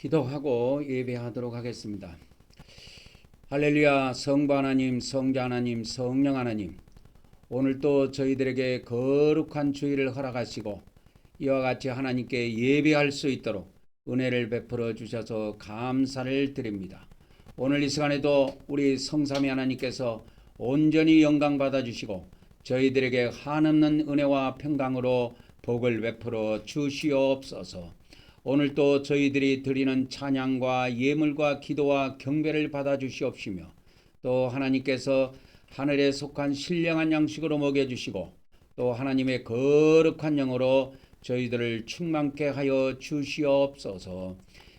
기도하고 예배하도록 하겠습니다. 할렐루야. 성부 하나님, 성자 하나님, 성령 하나님, 오늘 또 저희들에게 거룩한 주일을 허락하시고 이와 같이 하나님께 예배할 수 있도록 은혜를 베풀어 주셔서 감사를 드립니다. 오늘 이 시간에도 우리 성삼위 하나님께서 온전히 영광 받아주시고 저희들에게 한없는 은혜와 평강으로 복을 베풀어 주시옵소서. 오늘 또 저희들이 드리는 찬양과 예물과 기도와 경배를 받아 주시옵시며 또 하나님께서 하늘에 속한 신령한 양식으로 먹여주시고 또 하나님의 거룩한 영으로 저희들을 충만케 하여 주시옵소서.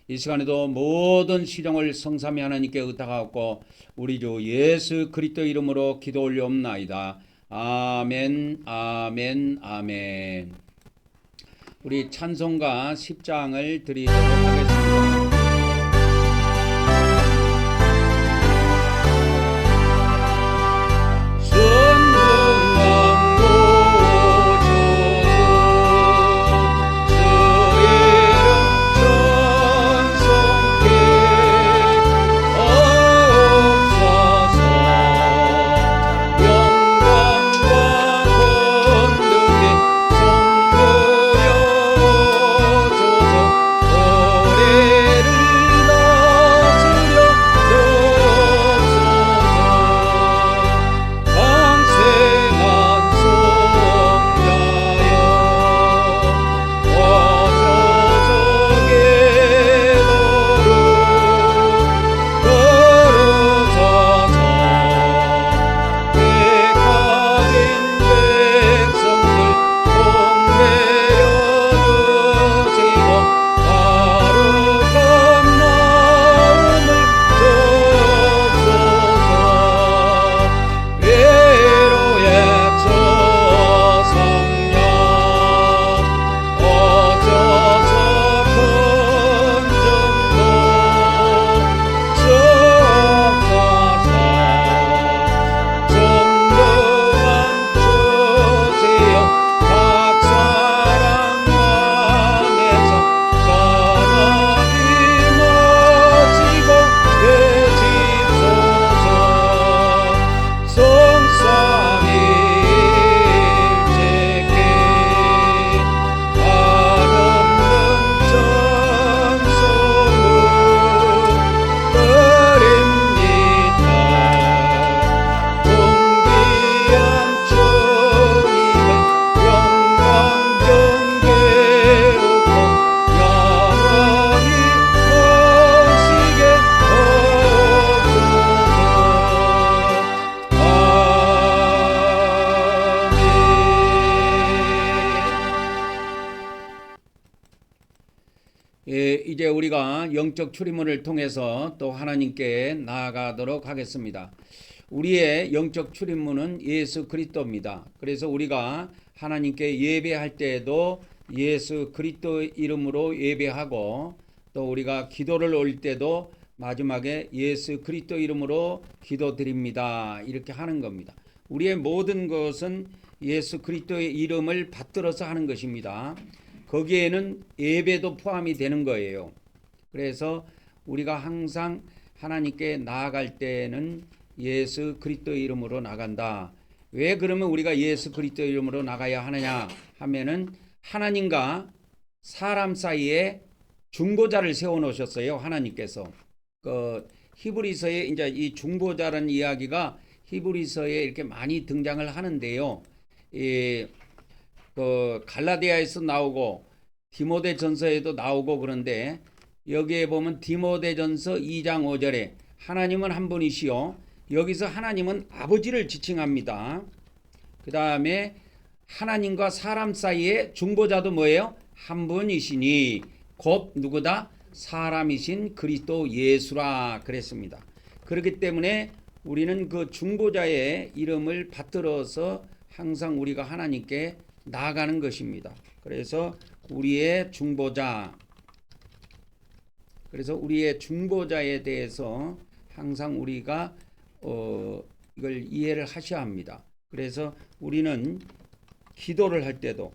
이 시간에도 모든 시종을 성삼위 하나님께 의탁하옵고 우리 주 예수 그리스도 이름으로 기도 올려옵나이다. 아멘, 아멘, 아멘. 우리 찬송가 10장을 드리도록 하겠습니다. 이제 우리가 영적 출입문을 통해서 또 하나님께 나아가도록 하겠습니다. 우리의 영적 출입문은 예수 그리스도입니다. 그래서 우리가 하나님께 예배할 때에도 예수 그리스도 이름으로 예배하고 또 우리가 기도를 올릴 때도 마지막에 예수 그리스도 이름으로 기도드립니다. 이렇게 하는 겁니다. 우리의 모든 것은 예수 그리스도의 이름을 받들어서 하는 것입니다. 거기에는 예배도 포함이 되는 거예요. 그래서 우리가 항상 하나님께 나아갈 때는 예수 그리스도 이름으로 나간다. 왜 그러면 우리가 예수 그리스도 이름으로 나가야 하느냐 하면은 하나님과 사람 사이에 중보자를 세워 놓으셨어요. 하나님께서 히브리서에 이제 이 중보자라는 이야기가 히브리서에 이렇게 많이 등장을 하는데요. 갈라디아에서 나오고 디모데전서에도 나오고 그런데 여기에 보면 디모데전서 2장 5절에 하나님은 한 분이시요 여기서 하나님은 아버지를 지칭합니다. 그 다음에 하나님과 사람 사이에 중보자도 뭐예요? 한 분이시니 곧 누구다? 사람이신 그리스도 예수라 그랬습니다. 그렇기 때문에 우리는 그 중보자의 이름을 받들어서 항상 우리가 하나님께 나아가는 것입니다. 그래서 우리의 중보자에 대해서 항상 우리가 이걸 이해를 하셔야 합니다. 그래서 우리는 기도를 할 때도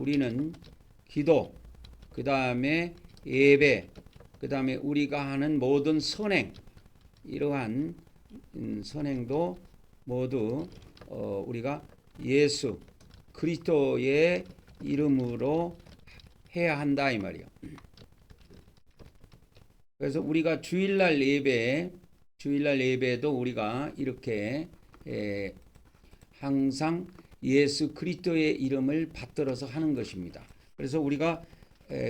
우리는 기도, 그 다음에 예배, 그 다음에 우리가 하는 모든 선행, 이러한 선행도 모두 우리가 예수 그리스도의 이름으로 해야 한다 이 말이에요. 그래서 우리가 주일날 예배도 우리가 이렇게 항상 예수 그리스도의 이름을 받들어서 하는 것입니다. 그래서 우리가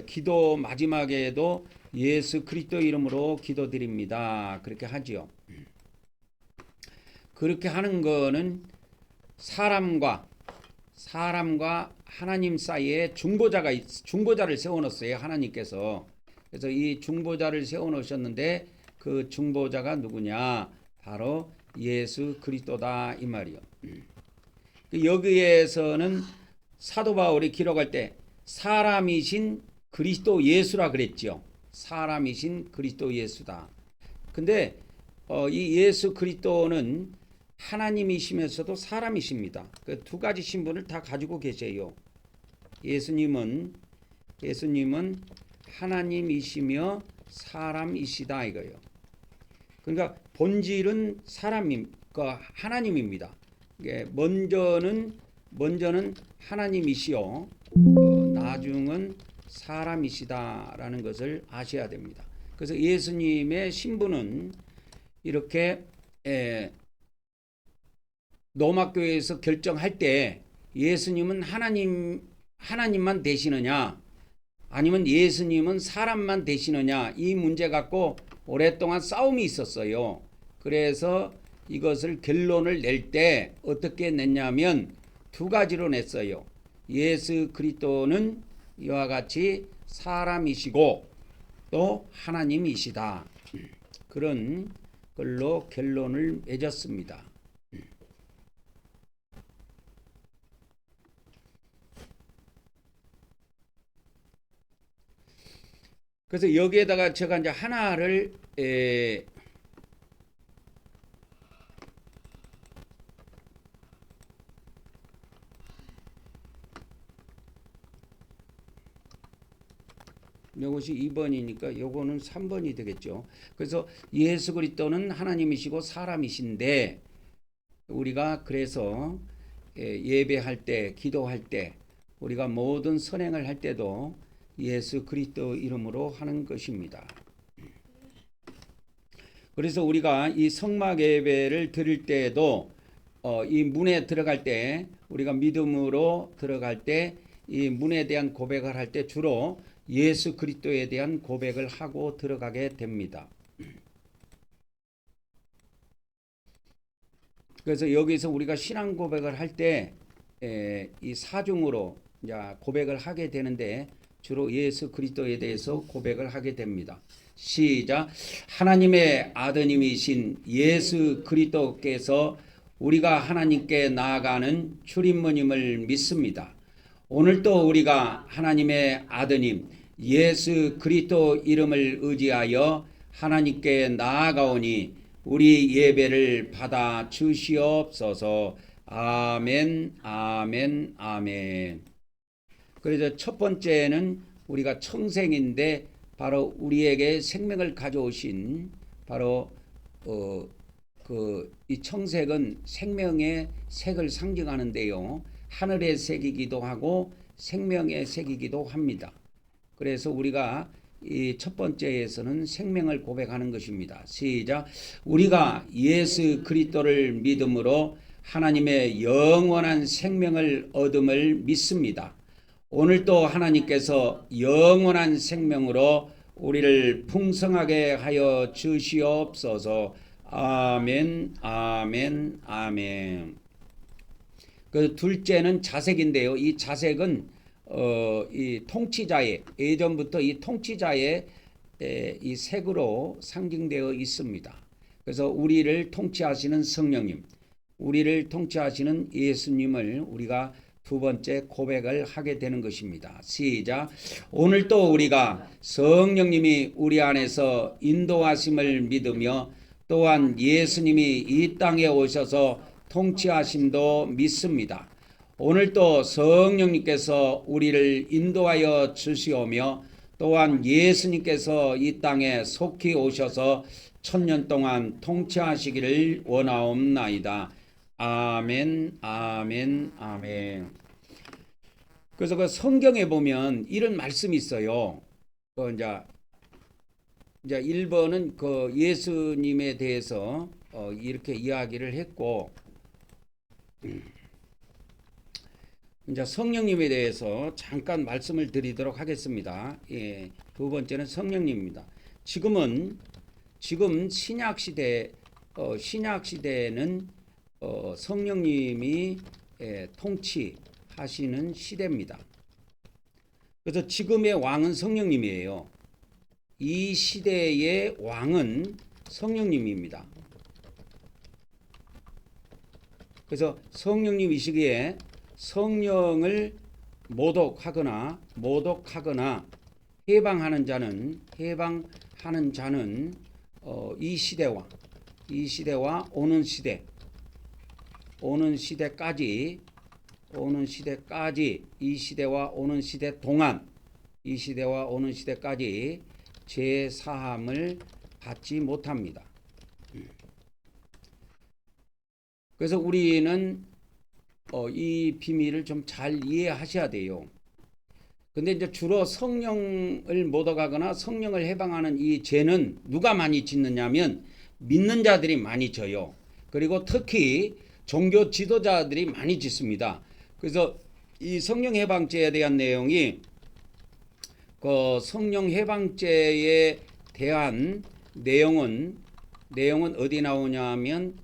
기도 마지막에도 예수 그리스도 이름으로 기도드립니다. 그렇게 하지요. 그렇게 하는 거는 사람과 하나님 사이에 중보자를 세워놓았어요. 하나님께서. 그래서 이 중보자를 세워놓으셨는데 그 중보자가 누구냐? 바로 예수 그리스도다 이 말이요. 여기에서는 사도 바울이 기록할 때 사람이신 그리스도 예수라 그랬죠. 사람이신 그리스도 예수다. 근데 이 예수 그리스도는 하나님이시면서도 사람이십니다. 그 두 가지 신분을 다 가지고 계세요. 예수님은 하나님이시며 사람이시다 이거예요. 그러니까 본질은 하나님입니다. 먼저는 하나님이시요 나중은 사람이시다라는 것을 아셔야 됩니다. 그래서 예수님의 신분은 이렇게 로마 교회에서 결정할 때 예수님은 하나님만 되시느냐 아니면 예수님은 사람만 되시느냐 이 문제 갖고 오랫동안 싸움이 있었어요. 그래서 이것을 결론을 낼 때 어떻게 냈냐면 두 가지로 냈어요. 예수 그리스도는 이와 같이 사람이시고 또 하나님이시다. 그런 걸로 결론을 맺었습니다. 그래서 여기에다가 제가 이제 하나를 이것이 2번이니까 요거는 3번이 되겠죠. 그래서 예수 그리스도는 하나님이시고 사람이신데 우리가 그래서 예배할 때 기도할 때 우리가 모든 선행을 할 때도 예수 그리스도 이름으로 하는 것입니다. 그래서 우리가 이 성막 예배를 드릴 때에도 이 문에 들어갈 때 우리가 믿음으로 들어갈 때 이 문에 대한 고백을 할 때 주로 예수 그리스도에 대한 고백을 하고 들어가게 됩니다. 그래서 여기서 우리가 신앙 고백을 할 때 이 사중으로 이제 고백을 하게 되는데 주로 예수 그리스도에 대해서 고백을 하게 됩니다. 시작. 하나님의 아드님이신 예수 그리스도께서 우리가 하나님께 나아가는 출입문임을 믿습니다. 오늘도 우리가 하나님의 아드님 예수 그리스도 이름을 의지하여 하나님께 나아가오니 우리 예배를 받아 주시옵소서. 아멘, 아멘, 아멘. 그래서 첫 번째는 우리가 청생인데 바로 우리에게 생명을 가져오신 바로 이 청색은 생명의 색을 상징하는데요. 하늘의 색이기도 하고 생명의 색이기도 합니다. 그래서 우리가 이 첫 번째에서는 생명을 고백하는 것입니다. 시작. 우리가 예수 그리스도를 믿음으로 하나님의 영원한 생명을 얻음을 믿습니다. 오늘도 하나님께서 영원한 생명으로 우리를 풍성하게 하여 주시옵소서. 아멘, 아멘, 아멘. 그 둘째는 자색인데요. 이 자색은 이 통치자의 예전부터 이 통치자의 이 색으로 상징되어 있습니다. 그래서 우리를 통치하시는 성령님, 우리를 통치하시는 예수님을 우리가 두 번째 고백을 하게 되는 것입니다. 시작. 오늘도 우리가 성령님이 우리 안에서 인도하심을 믿으며 또한 예수님이 이 땅에 오셔서 통치하심도 믿습니다. 오늘도 성령님께서 우리를 인도하여 주시오며 또한 예수님께서 이 땅에 속히 오셔서 1000년 동안 통치하시기를 원하옵나이다. 아멘, 아멘, 아멘. 그래서 그 성경에 보면 이런 말씀이 있어요. 이제 1번은 그 예수님에 대해서 이렇게 이야기를 했고, 이제 성령님에 대해서 잠깐 말씀을 드리도록 하겠습니다. 예, 두 번째는 성령님입니다. 지금 신약 시대는 성령님이 통치하시는 시대입니다. 그래서 지금의 왕은 성령님이에요. 이 시대의 왕은 성령님입니다. 그래서 성령님이시기에 성령을 모독하거나 해방하는 자는 이 시대와 오는 시대까지 이 시대와 오는 시대 동안 이 시대와 오는 시대까지 죄 사함을 받지 못합니다. 그래서 우리는 이 비밀을 좀 잘 이해하셔야 돼요. 근데 이제 주로 성령을 모독하거나 성령을 해방하는 이 죄는 누가 많이 짓느냐면 믿는 자들이 많이 져요. 그리고 특히 종교 지도자들이 많이 짓습니다. 그래서 이 성령 해방죄에 대한 내용이 그 성령 해방죄에 대한 내용은 어디 나오냐면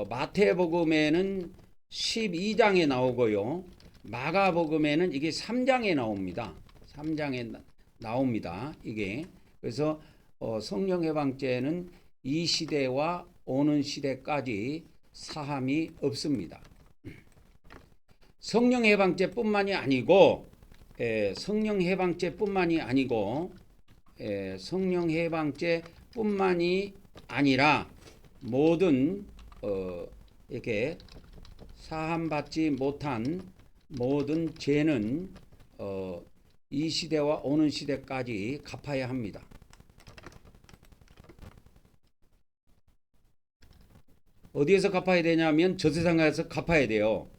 마태복음에는 12장에 나오고요. 마가복음에는 이게 3장에 나옵니다. 3장에 나옵니다. 이게 그래서 성령 해방죄는 이 시대와 오는 시대까지 사함이 없습니다. 성령 해방죄뿐만이 아니고 성령 해방죄뿐만이 아니라 모든 이렇게 사함받지 못한 모든 죄는 이 시대와 오는 시대까지 갚아야 합니다. 어디에서 갚아야 되냐면 저 세상에서 갚아야 돼요.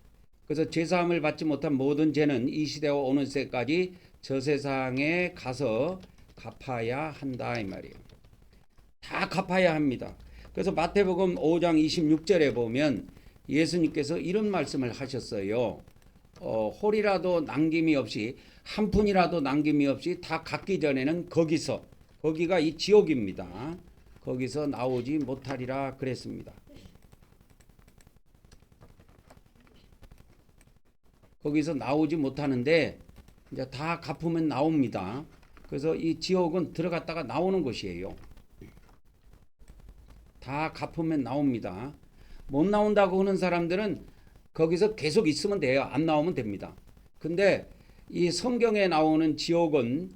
그래서 죄사함을 받지 못한 모든 죄는 이 시대와 오는 시대까지 저 세상에 가서 갚아야 한다 이 말이에요. 다 갚아야 합니다. 그래서 마태복음 5장 26절에 보면 예수님께서 이런 말씀을 하셨어요. 홀이라도 남김이 없이 한 푼이라도 남김이 없이 다 갚기 전에는 거기가 이 지옥입니다. 거기서 나오지 못하리라 그랬습니다. 거기서 나오지 못하는데 이제 다 갚으면 나옵니다. 그래서 이 지옥은 들어갔다가 나오는 것이에요. 다 갚으면 나옵니다. 못 나온다고 하는 사람들은 거기서 계속 있으면 돼요. 안 나오면 됩니다. 근데 이 성경에 나오는 지옥은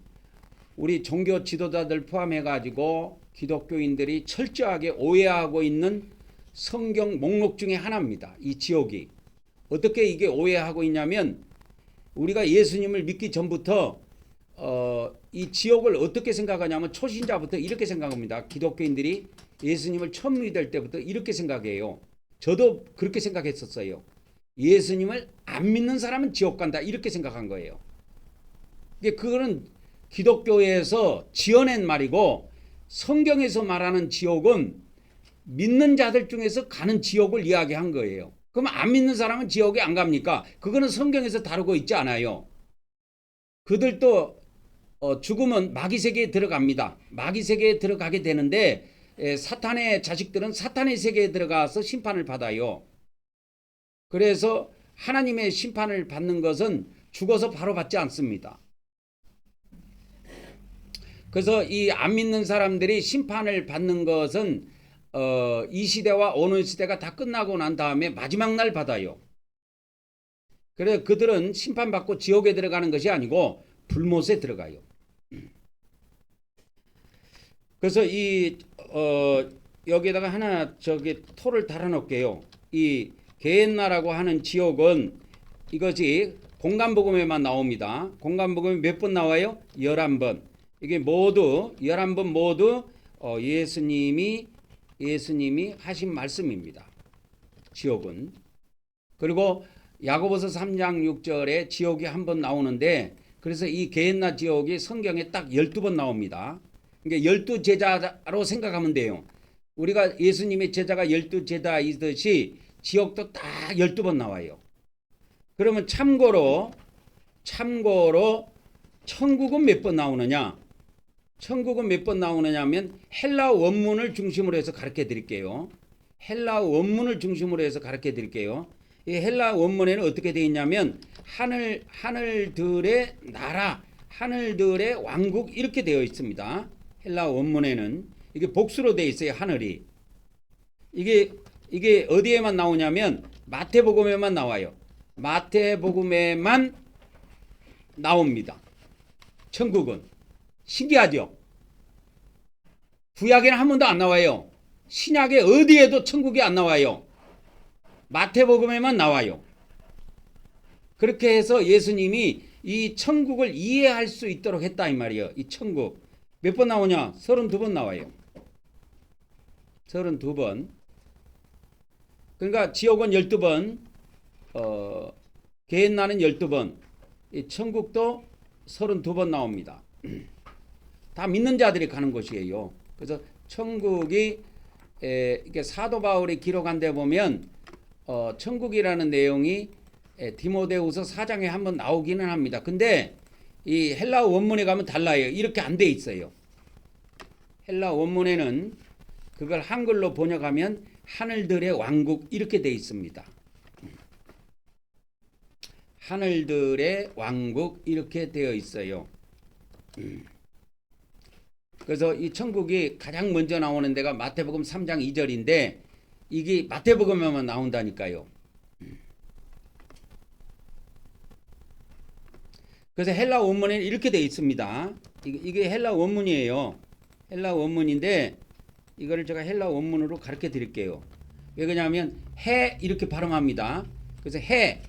우리 종교 지도자들 포함해 가지고 기독교인들이 철저하게 오해하고 있는 성경 목록 중에 하나입니다. 이 지옥이. 어떻게 이게 오해하고 있냐면 우리가 예수님을 믿기 전부터 이 지옥을 어떻게 생각하냐면 초신자부터 이렇게 생각합니다. 기독교인들이 예수님을 처음 믿을 때부터 이렇게 생각해요. 저도 그렇게 생각했었어요. 예수님을 안 믿는 사람은 지옥 간다 이렇게 생각한 거예요. 그거는 기독교에서 지어낸 말이고 성경에서 말하는 지옥은 믿는 자들 중에서 가는 지옥을 이야기한 거예요. 그럼 안 믿는 사람은 지옥에 안 갑니까? 그거는 성경에서 다루고 있지 않아요. 그들도 죽으면 마귀 세계에 들어갑니다. 마귀 세계에 들어가게 되는데 사탄의 자식들은 사탄의 세계에 들어가서 심판을 받아요. 그래서 하나님의 심판을 받는 것은 죽어서 바로 받지 않습니다. 그래서 이 안 믿는 사람들이 심판을 받는 것은 이 시대와 오는 시대가 다 끝나고 난 다음에 마지막 날 받아요. 그래서 그들은 심판받고 지옥에 들어가는 것이 아니고 불못에 들어가요. 그래서 여기다가 하나 토를 달아놓을게요. 이 게헨나라고 하는 지옥은 이것이 공간복음에만 나옵니다. 공간복음이 몇 번 나와요? 11번. 이게 모두 11번 모두 예수님이 하신 말씀입니다. 지옥은. 그리고 야고보서 3장 6절에 지옥이 한 번 나오는데, 그래서 이 게헨나 지옥이 성경에 딱 12번 나옵니다. 그러니까 12제자로 생각하면 돼요. 우리가 예수님의 제자가 12제자이듯이 지옥도 딱 12번 나와요. 그러면 참고로 천국은 몇 번 나오느냐? 천국은 몇 번 나오느냐면 헬라 원문을 중심으로 해서 가르쳐 드릴게요. 헬라 원문을 중심으로 해서 가르쳐 드릴게요. 이 헬라 원문에는 어떻게 되어 있냐면 하늘들의 나라, 하늘들의 왕국 이렇게 되어 있습니다. 헬라 원문에는 이게 복수로 되어 있어요. 하늘이. 이게 어디에만 나오냐면 마태복음에만 나와요. 마태복음에만 나옵니다. 천국은. 신기하죠? 구약에는 한 번도 안 나와요. 신약에 어디에도 천국이 안 나와요. 마태복음에만 나와요. 그렇게 해서 예수님이 이 천국을 이해할 수 있도록 했다 이 말이에요. 이 천국 몇 번 나오냐? 32번 나와요. 32번. 그러니까 지옥은 12번, 게헨나는 12번, 이 천국도 32번 나옵니다. 다 믿는 자들이 가는 곳이에요. 그래서 천국이 이게 사도 바울이 기록한 데 보면 천국이라는 내용이 디모데후서 4장에 한번 나오기는 합니다. 근데 이 헬라 원문에 가면 달라요. 이렇게 안 돼 있어요. 헬라 원문에는 그걸 한글로 번역하면 하늘들의 왕국 이렇게 돼 있습니다. 하늘들의 왕국 이렇게 되어 있어요. 그래서 이 천국이 가장 먼저 나오는 데가 마태복음 3장 2절인데 이게 마태복음에만 나온다니까요. 그래서 헬라 원문에는 이렇게 되어 있습니다. 이게 헬라 원문이에요. 헬라 원문인데 이거를 제가 헬라 원문으로 가르쳐 드릴게요. 왜 그러냐면 해 이렇게 발음합니다. 그래서 해,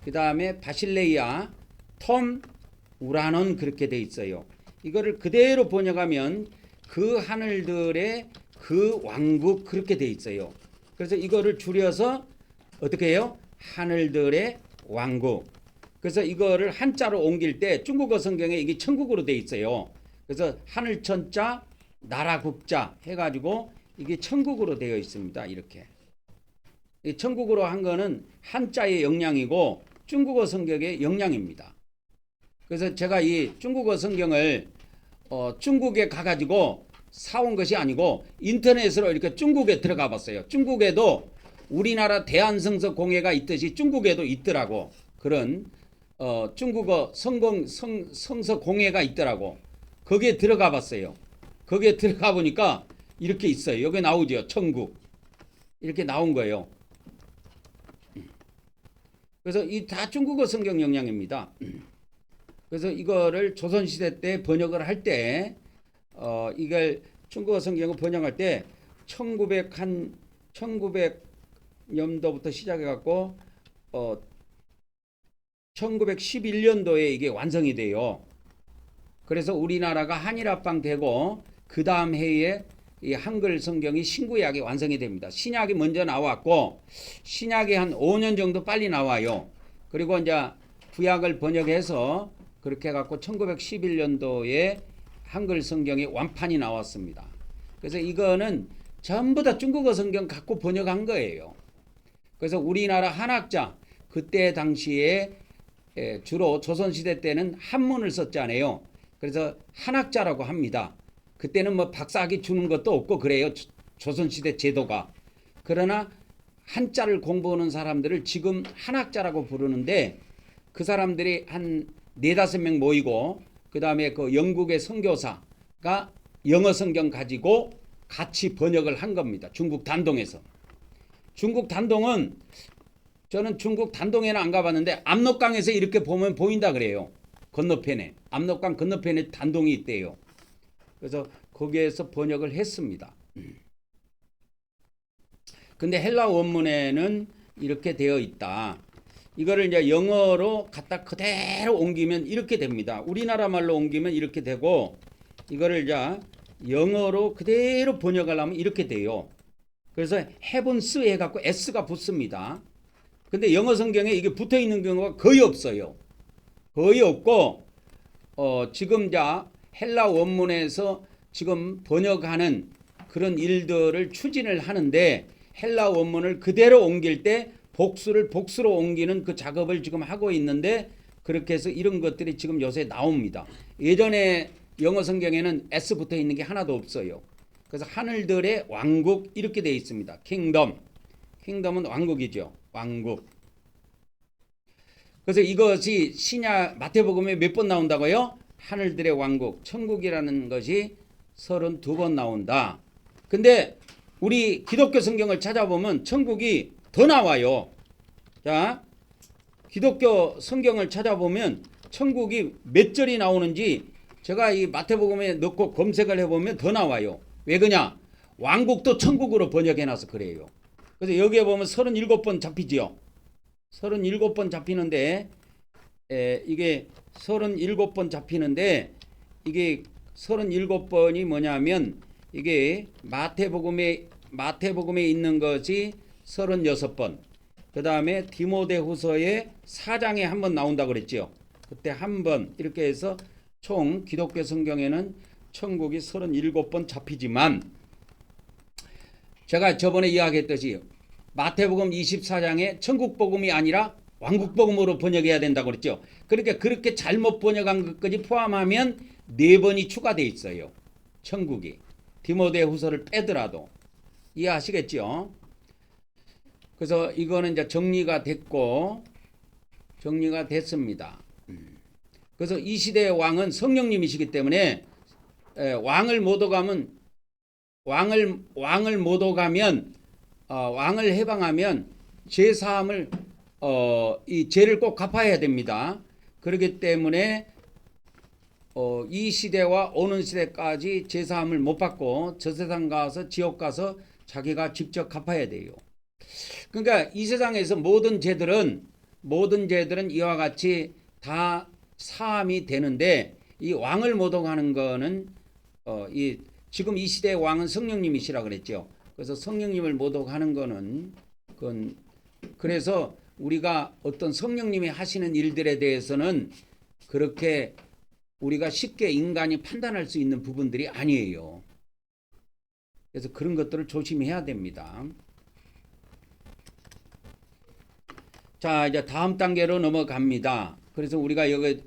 그 다음에 바실레이아, 톰, 우라논 그렇게 돼 있어요. 이거를 그대로 번역하면 그 하늘들의 그 왕국 그렇게 돼 있어요. 그래서 이거를 줄여서 어떻게 해요? 하늘들의 왕국. 그래서 이거를 한자로 옮길 때 중국어 성경에 이게 천국으로 돼 있어요. 그래서 하늘천자, 나라국자 해가지고 이게 천국으로 되어 있습니다. 이렇게. 이 천국으로 한 거는 한자의 영향이고 중국어 성경의 영향입니다. 그래서 제가 이 중국어 성경을 중국에 가가지고 사온 것이 아니고 인터넷으로 이렇게 중국에 들어가 봤어요. 중국에도 우리나라 대한성서 공회가 있듯이 중국에도 있더라고. 그런 중국어 성서 공회가 있더라고. 거기에 들어가 봤어요. 거기에 들어가 보니까 이렇게 있어요. 여기 나오죠. 천국. 이렇게 나온 거예요. 그래서 이 다 중국어 성경 영향입니다. 그래서 이거를 조선시대 때 번역을 할 때 이걸 중국어 성경을 번역할 때 1900년도부터 시작해 갖고 1911년도에 이게 완성이 돼요. 그래서 우리나라가 한일합방 되고 그 다음 해에 이 한글 성경이 신구약이 완성이 됩니다. 신약이 먼저 나왔고 신약이 한 5년 정도 빨리 나와요. 그리고 이제 구약을 번역해서 그렇게 해갖고 1911년도에 한글 성경이 완판이 나왔습니다. 그래서 이거는 전부 다 중국어 성경 갖고 번역한 거예요. 그래서 우리나라 한학자 그때 당시에 주로 조선시대 때는 한문을 썼잖아요. 그래서 한학자라고 합니다. 그때는 뭐 박사학위 주는 것도 없고 그래요. 조선시대 제도가. 그러나 한자를 공부하는 사람들을 지금 한학자라고 부르는데 그 사람들이 한 4-5명 모이고 그 다음에 그 영국의 선교사가 영어 성경 가지고 같이 번역을 한 겁니다. 중국 단동에서. 중국 단동은 저는 중국 단동에는 안 가봤는데 압록강에서 이렇게 보면 보인다 그래요. 건너편에. 압록강 건너편에 단동이 있대요. 그래서 거기에서 번역을 했습니다. 근데 헬라 원문에는 이렇게 되어 있다. 이거를 이제 영어로 갖다 그대로 옮기면 이렇게 됩니다. 우리나라 말로 옮기면 이렇게 되고, 이거를 이제 영어로 그대로 번역하려면 이렇게 돼요. 그래서 heavens 해갖고 s가 붙습니다. 근데 영어 성경에 이게 붙어 있는 경우가 거의 없어요. 거의 없고, 지금 자 헬라 원문에서 지금 번역하는 그런 일들을 추진을 하는데, 헬라 원문을 그대로 옮길 때 복수를 복수로 옮기는 그 작업을 지금 하고 있는데, 그렇게 해서 이런 것들이 지금 요새 나옵니다. 예전에 영어 성경에는 S 붙어 있는 게 하나도 없어요. 그래서 하늘들의 왕국 이렇게 되어 있습니다. 킹덤. 킹덤은 왕국이죠. 왕국. 그래서 이것이 신약 마태복음에 몇 번 나온다고요? 하늘들의 왕국, 천국이라는 것이 32번 나온다. 근데 우리 기독교 성경을 찾아보면 천국이 더 나와요. 자, 기독교 성경을 찾아보면 천국이 몇 절이 나오는지 제가 이 마태복음에 넣고 검색을 해보면 더 나와요. 왜 그러냐? 왕국도 천국으로 번역해놔서 그래요. 그래서 여기에 보면 37번 잡히지요. 37번 잡히는데, 이게 37번 잡히는데, 이게 37번이 뭐냐면, 이게 마태복음에 있는 것이 36번, 그 다음에 디모데후서의 4장에 한 번 나온다고 그랬죠. 그때 한 번, 이렇게 해서 총 기독교 성경에는 천국이 37번 잡히지만, 제가 저번에 이야기했듯이 마태복음 24장에 천국복음이 아니라 왕국복음으로 번역해야 된다고 그랬죠. 그러니까 그렇게 잘못 번역한 것까지 포함하면 4번이 추가되어 있어요. 천국이. 디모데후서를 빼더라도. 이해하시겠죠? 그래서 이거는 이제 정리가 됐고, 정리가 됐습니다. 그래서 이 시대의 왕은 성령님이시기 때문에 왕을 못 오가면 왕을 해방하면 죄 사함을 이 죄를 꼭 갚아야 됩니다. 그렇기 때문에 이 시대와 오는 시대까지 죄 사함을 못 받고 저 세상 가서 지옥 가서 자기가 직접 갚아야 돼요. 그러니까 이 세상에서 모든 죄들은 이와 같이 다 사함이 되는데, 이 왕을 못 오가는 거는 지금 이 시대의 왕은 성령님이시라 그랬죠. 그래서 성령님을 못 오가는 거는 그래서 우리가 어떤 성령님이 하시는 일들에 대해서는 그렇게 우리가 쉽게 인간이 판단할 수 있는 부분들이 아니에요. 그래서 그런 것들을 조심해야 됩니다. 자, 이제 다음 단계로 넘어갑니다. 그래서 우리가 여기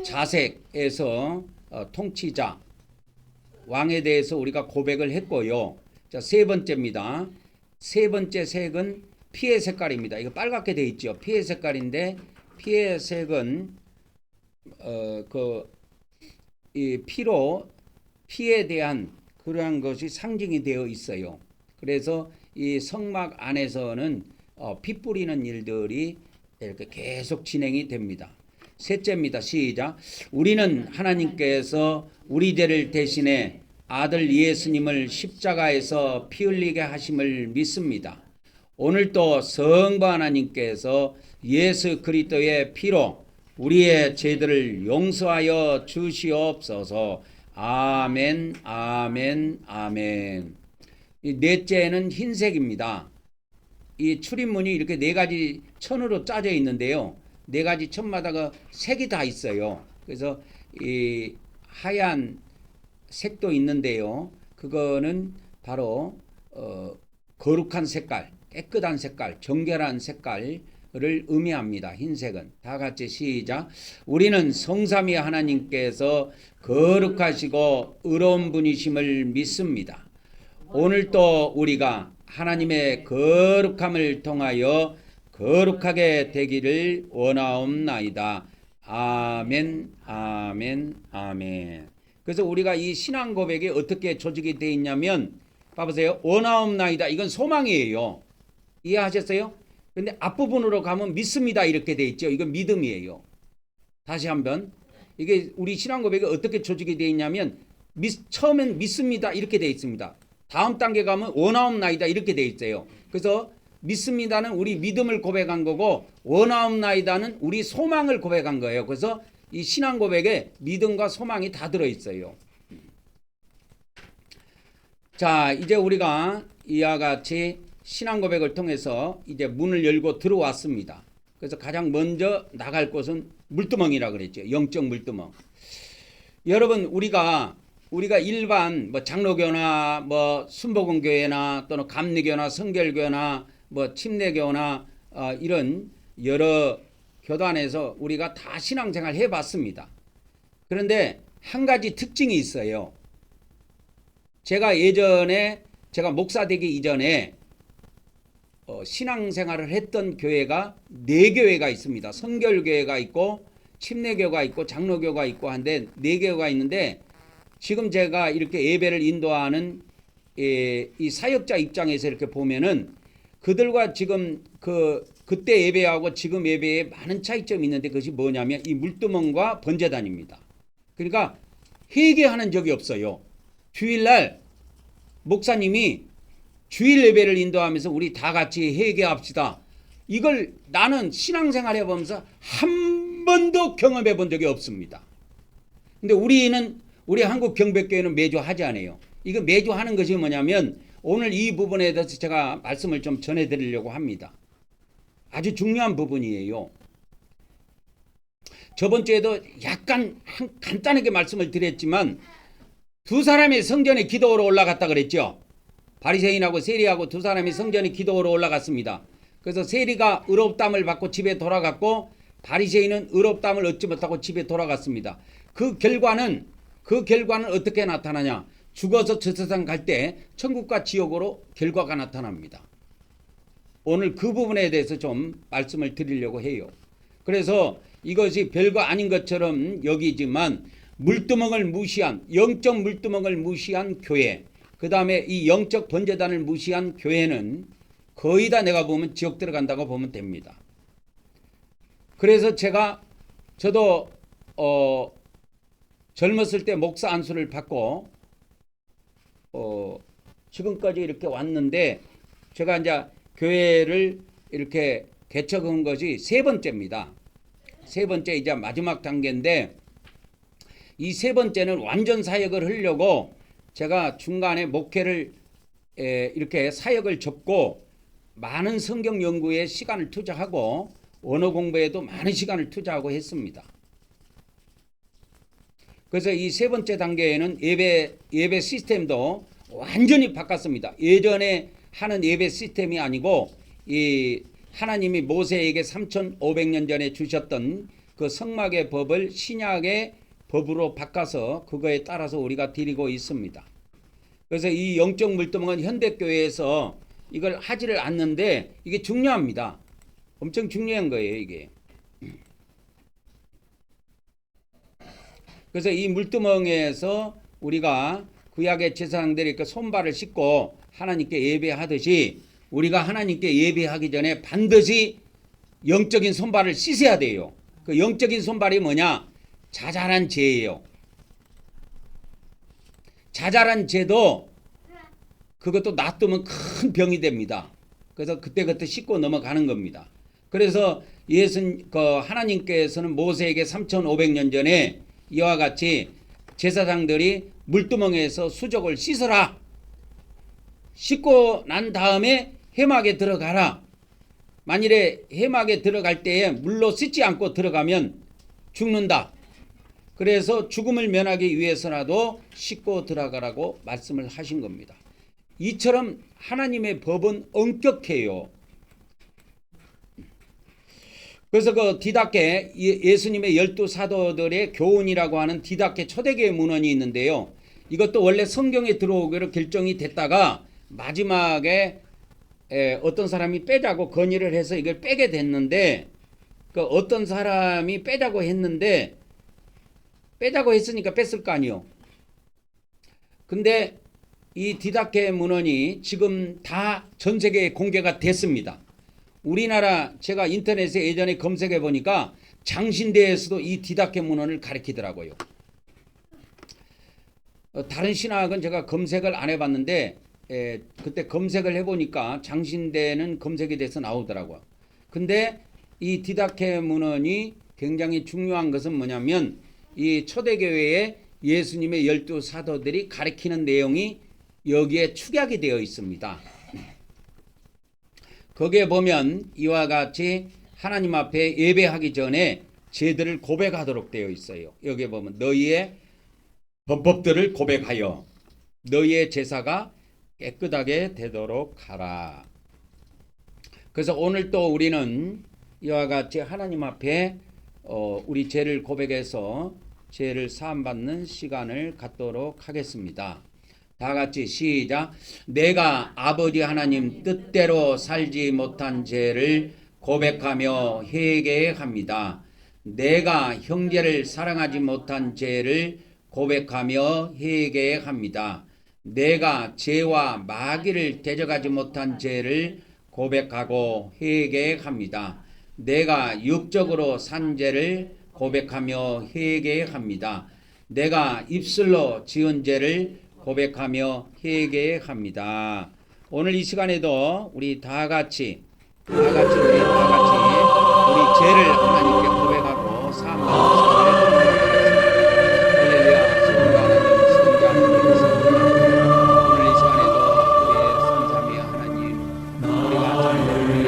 자색에서 통치자, 왕에 대해서 우리가 고백을 했고요. 자, 세 번째입니다. 세 번째 색은 피의 색깔입니다. 이거 빨갛게 되어 있죠. 피의 색깔인데, 피의 색은 이 피에 대한 그러한 것이 상징이 되어 있어요. 그래서 이 성막 안에서는 피 뿌리는 일들이 이렇게 계속 진행이 됩니다. 셋째입니다. 시작. 우리는 하나님께서 우리 죄를 대신해 아들 예수님을 십자가에서 피 흘리게 하심을 믿습니다. 오늘도 성부 하나님께서 예수 그리스도의 피로 우리의 죄들을 용서하여 주시옵소서. 아멘, 아멘, 아멘. 이 넷째는 흰색입니다. 이 출입문이 이렇게 4가지 천으로 짜져 있는데요. 4가지 천마다 그 색이 다 있어요. 그래서 이 하얀 색도 있는데요. 그거는 바로 거룩한 색깔, 깨끗한 색깔, 정결한 색깔을 의미합니다. 흰색은. 다 같이 시작. 우리는 성삼위 하나님께서 거룩하시고 의로운 분이심을 믿습니다. 오늘도 우리가 하나님의 거룩함을 통하여 거룩하게 되기를 원하옵나이다. 아멘, 아멘, 아멘. 그래서 우리가 이 신앙 고백이 어떻게 조직이 되어 있냐면, 봐보세요. 원하옵나이다. 이건 소망이에요. 이해하셨어요? 근데 앞부분으로 가면 믿습니다. 이렇게 되어 있죠. 이건 믿음이에요. 다시 한번. 이게 우리 신앙 고백이 어떻게 조직이 되어 있냐면, 처음엔 믿습니다. 이렇게 되어 있습니다. 다음 단계 가면 원하옵나이다. 이렇게 되어 있어요. 그래서 믿습니다는 우리 믿음을 고백한 거고 원하옵나이다는 우리 소망을 고백한 거예요. 그래서 이 신앙 고백에 믿음과 소망이 다 들어있어요. 자, 이제 우리가 이와 같이 신앙 고백을 통해서 이제 문을 열고 들어왔습니다. 그래서 가장 먼저 나갈 곳은 물두멍이라 그랬죠. 영적 물두멍. 여러분, 우리가 일반 뭐 장로교나 뭐 순복음교회나 또는 감리교나 성결교나 뭐 침례교나 이런 여러 교단에서 우리가 다 신앙생활 해봤습니다. 그런데 한 가지 특징이 있어요. 제가 예전에 제가 목사 되기 이전에 신앙생활을 했던 교회가 4교회가 있습니다. 성결교회가 있고 침례교가 있고 장로교가 있고 한데 4교회가 있는데 지금 제가 이렇게 예배를 인도하는 이 사역자 입장에서 이렇게 보면은 그들과 지금 그때 예배하고 지금 예배에 많은 차이점이 있는데 그것이 뭐냐면 이 물두멍과 번제단입니다. 그러니까 회개하는 적이 없어요. 주일날 목사님이 주일 예배를 인도하면서 우리 다 같이 회개합시다. 이걸 나는 신앙생활 해보면서 한 번도 경험해 본 적이 없습니다. 근데 우리 한국 경백교회는 매주 하지 않아요. 이거 매주 하는 것이 뭐냐면 오늘 이 부분에 대해서 제가 말씀을 좀 전해드리려고 합니다. 아주 중요한 부분이에요. 저번 주에도 약간 간단하게 말씀을 드렸지만 두 사람이 성전에 기도하러 올라갔다 그랬죠. 바리새인하고 세리하고 두 사람이 성전에 기도하러 올라갔습니다. 그래서 세리가 의롭다함을 받고 집에 돌아갔고 바리새인은 의롭다함을 얻지 못하고 집에 돌아갔습니다. 그 결과는 어떻게 나타나냐? 죽어서 저 세상 갈 때 천국과 지옥으로 결과가 나타납니다. 오늘 그 부분에 대해서 좀 말씀을 드리려고 해요. 그래서 이것이 별거 아닌 것처럼 여기지만 물두멍을 무시한, 영적 물두멍을 무시한 교회, 그 다음에 이 영적 번제단을 무시한 교회는 거의 다 내가 보면 지옥 들어간다고 보면 됩니다. 그래서 저도 젊었을 때 목사 안수를 받고 지금까지 이렇게 왔는데 제가 이제 교회를 이렇게 개척한 것이 3번째입니다. 3번째 이제 마지막 단계인데 이 3번째는 완전 사역을 하려고 제가 중간에 목회를 이렇게 사역을 접고 많은 성경 연구에 시간을 투자하고 언어 공부에도 많은 시간을 투자하고 했습니다. 그래서 이 3번째 단계에는 예배 시스템도 완전히 바꿨습니다. 예전에 하는 예배 시스템이 아니고 이 하나님이 모세에게 3,500년 전에 주셨던 그 성막의 법을 신약의 법으로 바꿔서 그거에 따라서 우리가 드리고 있습니다. 그래서 이 영적 물두멍은 현대교회에서 이걸 하지를 않는데 이게 중요합니다. 엄청 중요한 거예요, 이게. 그래서 이 물두멍에서 우리가 구약의 제사장들이 그 손발을 씻고 하나님께 예배하듯이 우리가 하나님께 예배하기 전에 반드시 영적인 손발을 씻어야 돼요. 그 영적인 손발이 뭐냐? 자잘한 죄예요. 자잘한 죄도 그것도 놔두면 큰 병이 됩니다. 그래서 그때그때 씻고 넘어가는 겁니다. 그래서 하나님께서는 모세에게 3,500년 전에 이와 같이 제사장들이 물두멍에서 수족을 씻어라. 씻고 난 다음에 회막에 들어가라. 만일에 회막에 들어갈 때에 물로 씻지 않고 들어가면 죽는다. 그래서 죽음을 면하기 위해서라도 씻고 들어가라고 말씀을 하신 겁니다. 이처럼 하나님의 법은 엄격해요. 그래서 그 디다케 예수님의 12사도들의 교훈이라고 하는 디다케 초대교회 문헌이 있는데요. 이것도 원래 성경에 들어오기로 결정이 됐다가 마지막에 어떤 사람이 빼자고 건의를 해서 이걸 빼게 됐는데 그 어떤 사람이 빼자고 했으니까 뺐을 거 아니요. 근데 이 디다케 문헌이 지금 다 전 세계에 공개가 됐습니다. 우리나라 제가 인터넷에 예전에 검색해 보니까 장신대에서도 이 디다케 문헌을 가르치더라고요. 다른 신학은 제가 검색을 안 해봤는데 그때 검색을 해보니까 장신대는 검색이 돼서 나오더라고요. 근데 이 디다케 문헌이 굉장히 중요한 것은 뭐냐면 이 초대교회에 예수님의 12사도들이 가르치는 내용이 여기에 축약이 되어 있습니다. 거기에 보면 이와 같이 하나님 앞에 예배하기 전에 죄들을 고백하도록 되어 있어요. 여기에 보면 너희의 범법들을 고백하여 너희의 제사가 깨끗하게 되도록 하라. 그래서 오늘 또 우리는 이와 같이 하나님 앞에 우리 죄를 고백해서 죄를 사함받는 시간을 갖도록 하겠습니다. 다 같이 시작. 내가 아버지 하나님 뜻대로 살지 못한 죄를 고백하며 회개합니다. 내가 형제를 사랑하지 못한 죄를 고백하며 회개합니다. 내가 죄와 마귀를 대적하지 못한 죄를 고백하고 회개합니다. 내가 육적으로 산 죄를 고백하며 회개합니다. 내가 입술로 지은 죄를 고백하며 회개합니다. 오늘 이 시간에도 우리 다 같이 우리 죄를 하나님께 고백하고 사함받는 시간을 갖도록 하겠습니다. 할렐루야. 성부 하나님, 성자 하나님, 오늘 이 시간에도 우리의 성삼위 하나님, 우리가 참으로 우리의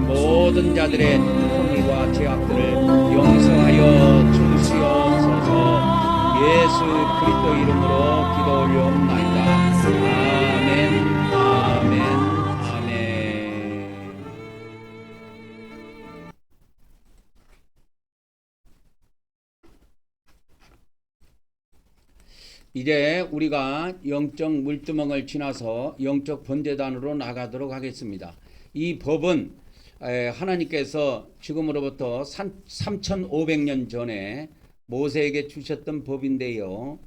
모든 자들의 허물과 죄악들을 용서하여 주시옵소서. 예수 그리스도 이름으로 기도 올려옵나이다. 아멘, 아멘, 아멘. 이제 우리가 영적 물두멍을 지나서 영적 번제단으로 나가도록 하겠습니다. 이 법은 하나님께서 지금으로부터 3,500년 전에 모세에게 주셨던 법인데요.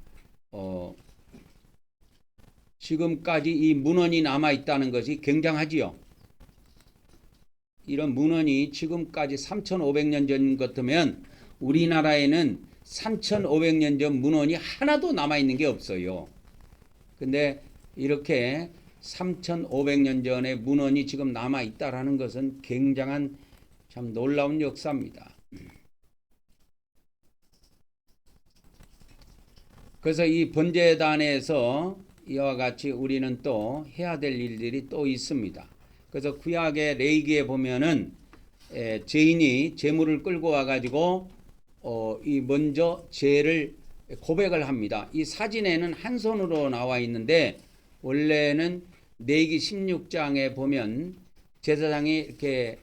지금까지 이 문헌이 남아 있다는 것이 굉장하지요. 이런 문헌이 지금까지 3,500년 전 같으면 우리나라에는 3,500년 전 문헌이 하나도 남아 있는 게 없어요. 근데 이렇게 3,500년 전의 문헌이 지금 남아 있다라는 것은 굉장한 참 놀라운 역사입니다. 그래서 이 번제단에서 이와 같이 우리는 또 해야 될 일들이 또 있습니다. 그래서 구약의 레위기에 보면은 죄인이 제물을 끌고 와가지고 이 먼저 죄를 고백을 합니다. 이 사진에는 한 손으로 나와 있는데 원래는 레위기 16장에 보면 제사장이 이렇게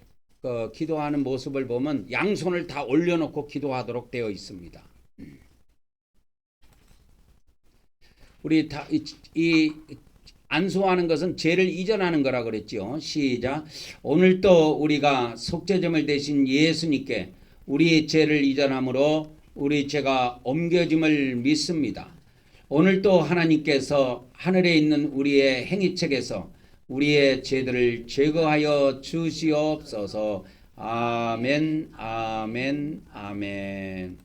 기도하는 모습을 보면 양손을 다 올려놓고 기도하도록 되어 있습니다. 우리 다 이 안수하는 것은 죄를 이전하는 거라 그랬죠. 시작. 오늘 또 우리가 속죄제물 대신 예수님께 우리 죄를 이전함으로 우리 죄가 옮겨짐을 믿습니다. 오늘 또 하나님께서 하늘에 있는 우리의 행위책에서 우리의 죄들을 제거하여 주시옵소서. 아멘, 아멘, 아멘.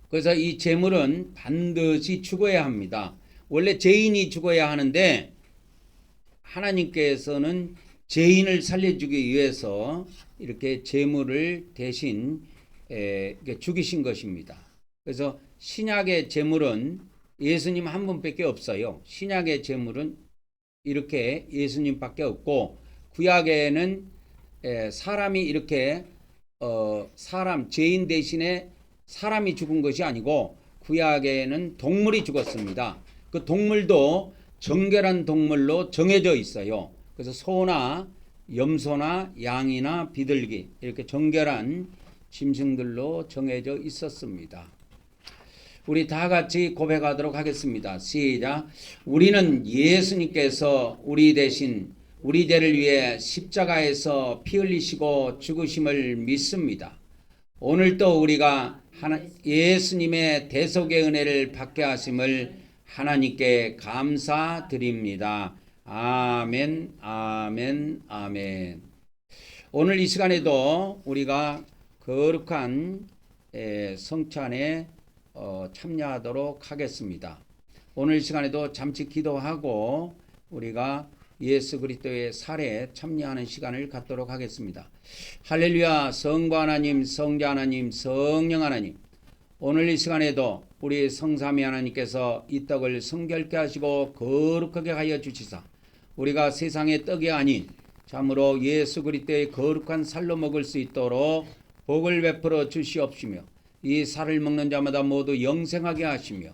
그래서 이 제물은 반드시 죽어야 합니다. 원래 죄인이 죽어야 하는데 하나님께서는 죄인을 살려주기 위해서 이렇게 제물을 대신 죽이신 것입니다. 그래서 신약의 제물은 예수님 한 분밖에 없어요. 신약의 제물은 이렇게 예수님밖에 없고, 구약에는 사람이 이렇게 죄인 대신에 사람이 죽은 것이 아니고 구약에는 동물이 죽었습니다. 그 동물도 정결한 동물로 정해져 있어요. 그래서 소나 염소나 양이나 비둘기 이렇게 정결한 짐승들로 정해져 있었습니다. 우리 다 같이 고백하도록 하겠습니다. 시작. 우리는 예수님께서 우리 대신 우리 죄를 위해 십자가에서 피 흘리시고 죽으심을 믿습니다. 오늘도 우리가 예수님의 대속의 은혜를 받게 하심을 하나님께 감사드립니다. 아멘, 아멘, 아멘. 오늘 이 시간에도 우리가 거룩한 성찬에 참여하도록 하겠습니다. 오늘 이 시간에도 잠시 기도하고 우리가 예수 그리스도의 살에 참여하는 시간을 갖도록 하겠습니다. 할렐루야. 성부 하나님, 성자 하나님, 성령 하나님, 오늘 이 시간에도 우리 성삼위 하나님께서 이 떡을 성결케 하시고 거룩하게 하여 주시사 우리가 세상의 떡이 아닌 참으로 예수 그리스도의 거룩한 살로 먹을 수 있도록 복을 베풀어 주시옵시며, 이 살을 먹는 자마다 모두 영생하게 하시며,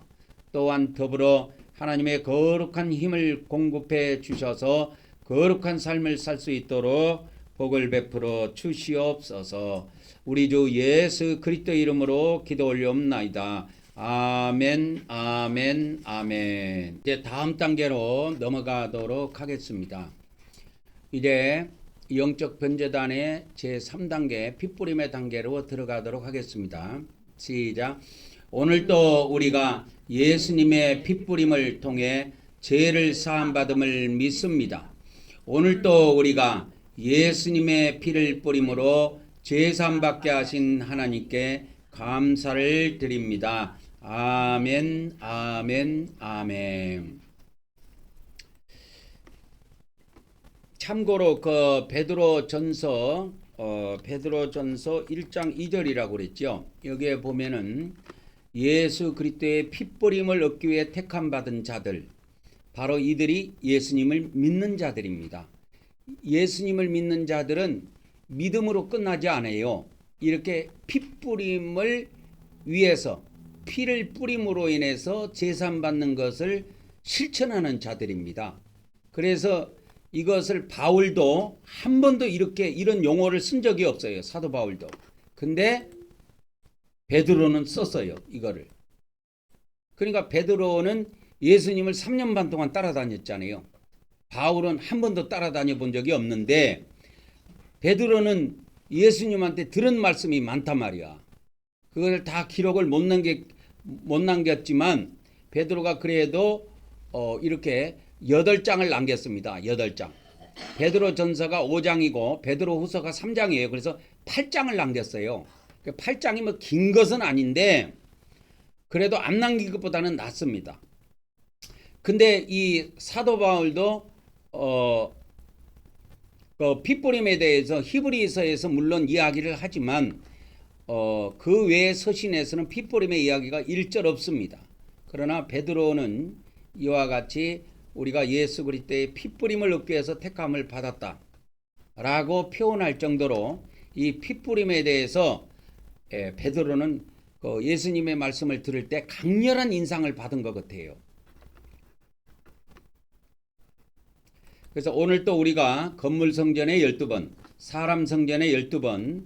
또한 더불어 하나님의 거룩한 힘을 공급해 주셔서 거룩한 삶을 살 수 있도록 복을 베풀어 주시옵소서. 우리 주 예수 그리스도 이름으로 기도 올려옵나이다. 아멘, 아멘, 아멘. 이제 다음 단계로 넘어가도록 하겠습니다. 이제 영적 변제단의 제3단계 핏부림의 단계로 들어가도록 하겠습니다. 시작. 오늘도 우리가 예수님의 핏부림을 통해 죄를 사함받음을 믿습니다. 오늘도 우리가 예수님의 피를 뿌림으로 죄 사함받게 하신 하나님께 감사를 드립니다. 아멘, 아멘, 아멘. 참고로 그 베드로전서 1장 2절이라고 그랬죠. 여기에 보면은 예수 그리스도의 핏부림을 얻기 위해 택함 받은 자들, 바로 이들이 예수님을 믿는 자들입니다. 예수님을 믿는 자들은 믿음으로 끝나지 않아요. 이렇게 핏부림을 위해서 피를 뿌림으로 인해서 제산 받는 것을 실천하는 자들입니다. 그래서 이것을 바울도 한 번도 이런 용어를 쓴 적이 없어요. 사도 바울도. 근데 베드로는 썼어요. 이거를. 그러니까 베드로는 예수님을 3년 반 동안 따라다녔잖아요. 바울은 한 번도 따라다녀 본 적이 없는데 베드로는 예수님한테 들은 말씀이 많단 말이야. 그걸 다 기록을 못 남겼지만 베드로가 그래도 이렇게 8장을 남겼습니다. 8장. 베드로 전서가 5장이고 베드로 후서가 3장이에요. 그래서 8장을 남겼어요. 8장이 뭐 긴 것은 아닌데 그래도 안 남긴 것보다는 낫습니다. 근데 이 사도 바울도 그 핏부림에 대해서 히브리서에서 물론 이야기를 하지만 그 외의 서신에서는 핏부림의 이야기가 일절 없습니다. 그러나 베드로는 이와 같이 우리가 예수 그리스도의 핏부림을 얻기 위해서 택함을 받았다 라고 표현할 정도로 이 핏부림에 대해서 베드로는 그 예수님의 말씀을 들을 때 강렬한 인상을 받은 것 같아요. 그래서 오늘 또 우리가 건물 성전에 12번, 사람 성전에 12번,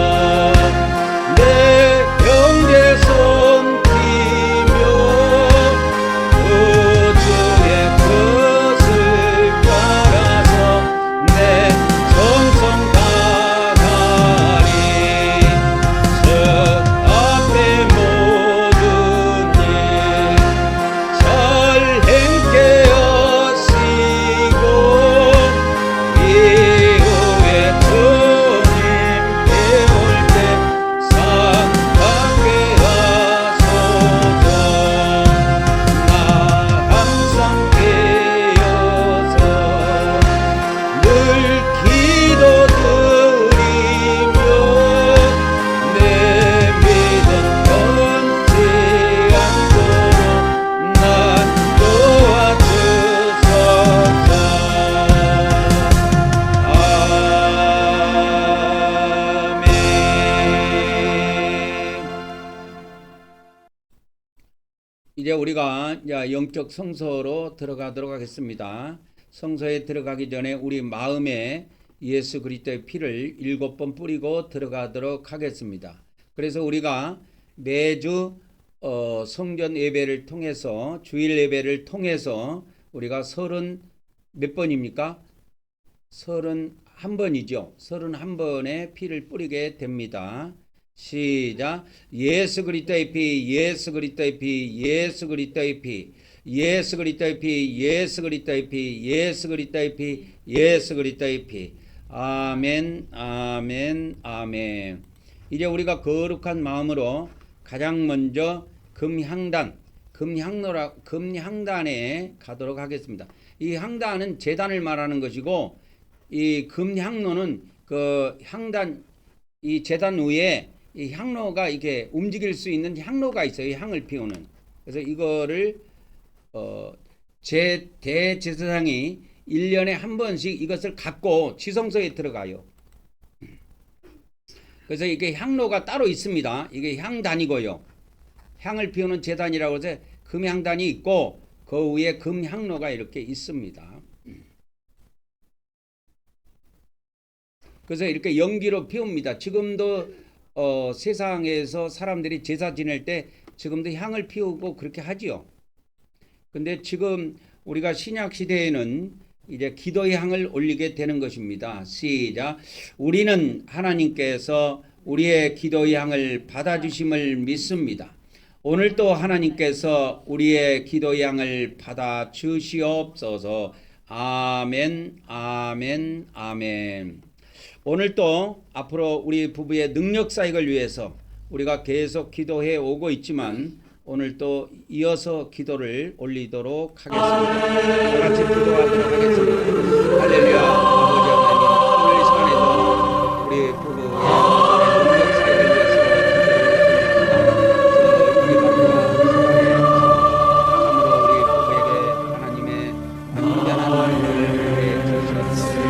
이제 우리가 이제 영적 성소로 들어가도록 하겠습니다. 성소에 들어가기 전에 우리 마음에 예수 그리스도의 피를 7번 뿌리고 들어가도록 하겠습니다. 그래서 우리가 매주 성전 예배를 통해서 주일 예배를 통해서 우리가 몇 번입니까? 31번이죠. 31번의 피를 뿌리게 됩니다. 시작. 예수 그리스도의 피, 예수 그리스도의 피, 예수 그리스도의 피, 예수 그리스도의 피, 예수 그리스도의 피, 예수 그리스도의 피, 예수 그리스도의 피. 아멘, 아멘, 아멘. 이제 우리가 거룩한 마음으로 가장 먼저 금향단에 가도록 하겠습니다. 이 향단은 제단을 말하는 것이고, 이 금향로는 그 향단, 이 제단 위에 이 향로가 이렇게 움직일 수 있는 향로가 있어요. 이 향을 피우는. 그래서 이거를 대제사장이 1년에 한 번씩 이것을 갖고 지성소에 들어가요. 그래서 이게 향로가 따로 있습니다. 이게 향단이고요. 향을 피우는 제단이라고 해서 금향단이 있고 그 위에 금향로가 이렇게 있습니다. 그래서 이렇게 연기로 피웁니다. 지금도 세상에서 사람들이 제사 지낼 때 지금도 향을 피우고 그렇게 하지요. 근데 지금 우리가 신약 시대에는 이제 기도의 향을 올리게 되는 것입니다. 시작. 우리는 하나님께서 우리의 기도의 향을 받아주심을 믿습니다. 오늘도 하나님께서 우리의 기도의 향을 받아주시옵소서. 아멘, 아멘, 아멘. 오늘도 앞으로 우리 부부의 능력 사역을 위해서 우리가 계속 기도해 오고 있지만 오늘도 이어서 기도를 올리도록 하겠습니다. 다 같이 기도하도록 하겠습니다. 할렐루야. 아버지 하나님, 오늘 이 시간에도 우리 부부의 능력 사역을 위해서 기도를 올립니다. 참으로 우리 부부에게 하나님의 완전한 은혜를 주시옵소서.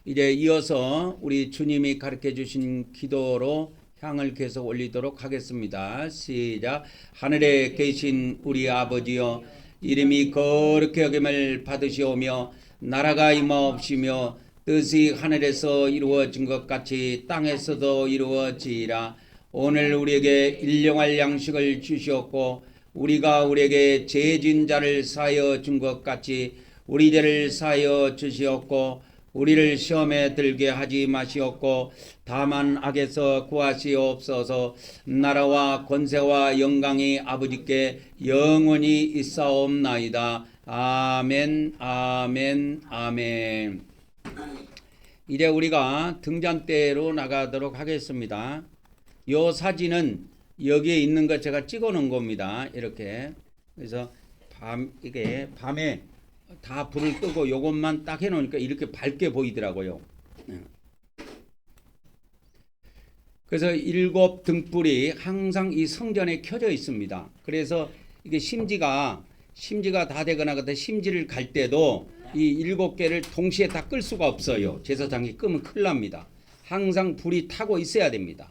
이제 이어서 우리 주님이 가르쳐 주신 기도로 향을 계속 올리도록 하겠습니다. 시작. 하늘에 계신 우리 아버지여, 이름이 거룩히 여김을 받으시오며 나라가 임하옵시며 뜻이 하늘에서 이루어진 것 같이 땅에서도 이루어지리라. 오늘 우리에게 일용할 양식을 주시옵고 우리가 우리에게 죄진 자를 사하여 준 것 같이 우리 죄를 사하여 주시옵고 우리를 시험에 들게 하지 마시옵고 다만 악에서 구하시옵소서. 나라와 권세와 영광이 아버지께 영원히 있사옵나이다. 아멘, 아멘, 아멘. 이제 우리가 등잔대로 나가도록 하겠습니다. 요 사진은 여기에 있는 것 제가 찍어 놓은 겁니다. 이렇게. 그래서 이게 밤에 다 불을 끄고 요것만 딱 해놓으니까 이렇게 밝게 보이더라고요. 그래서 7 등불이 항상 이 성전에 켜져 있습니다. 그래서 이게 심지가 다 되거나 그때 심지를 갈 때도 이 7개를 동시에 다 끌 수가 없어요. 제사장이 끄면 큰일 납니다. 항상 불이 타고 있어야 됩니다.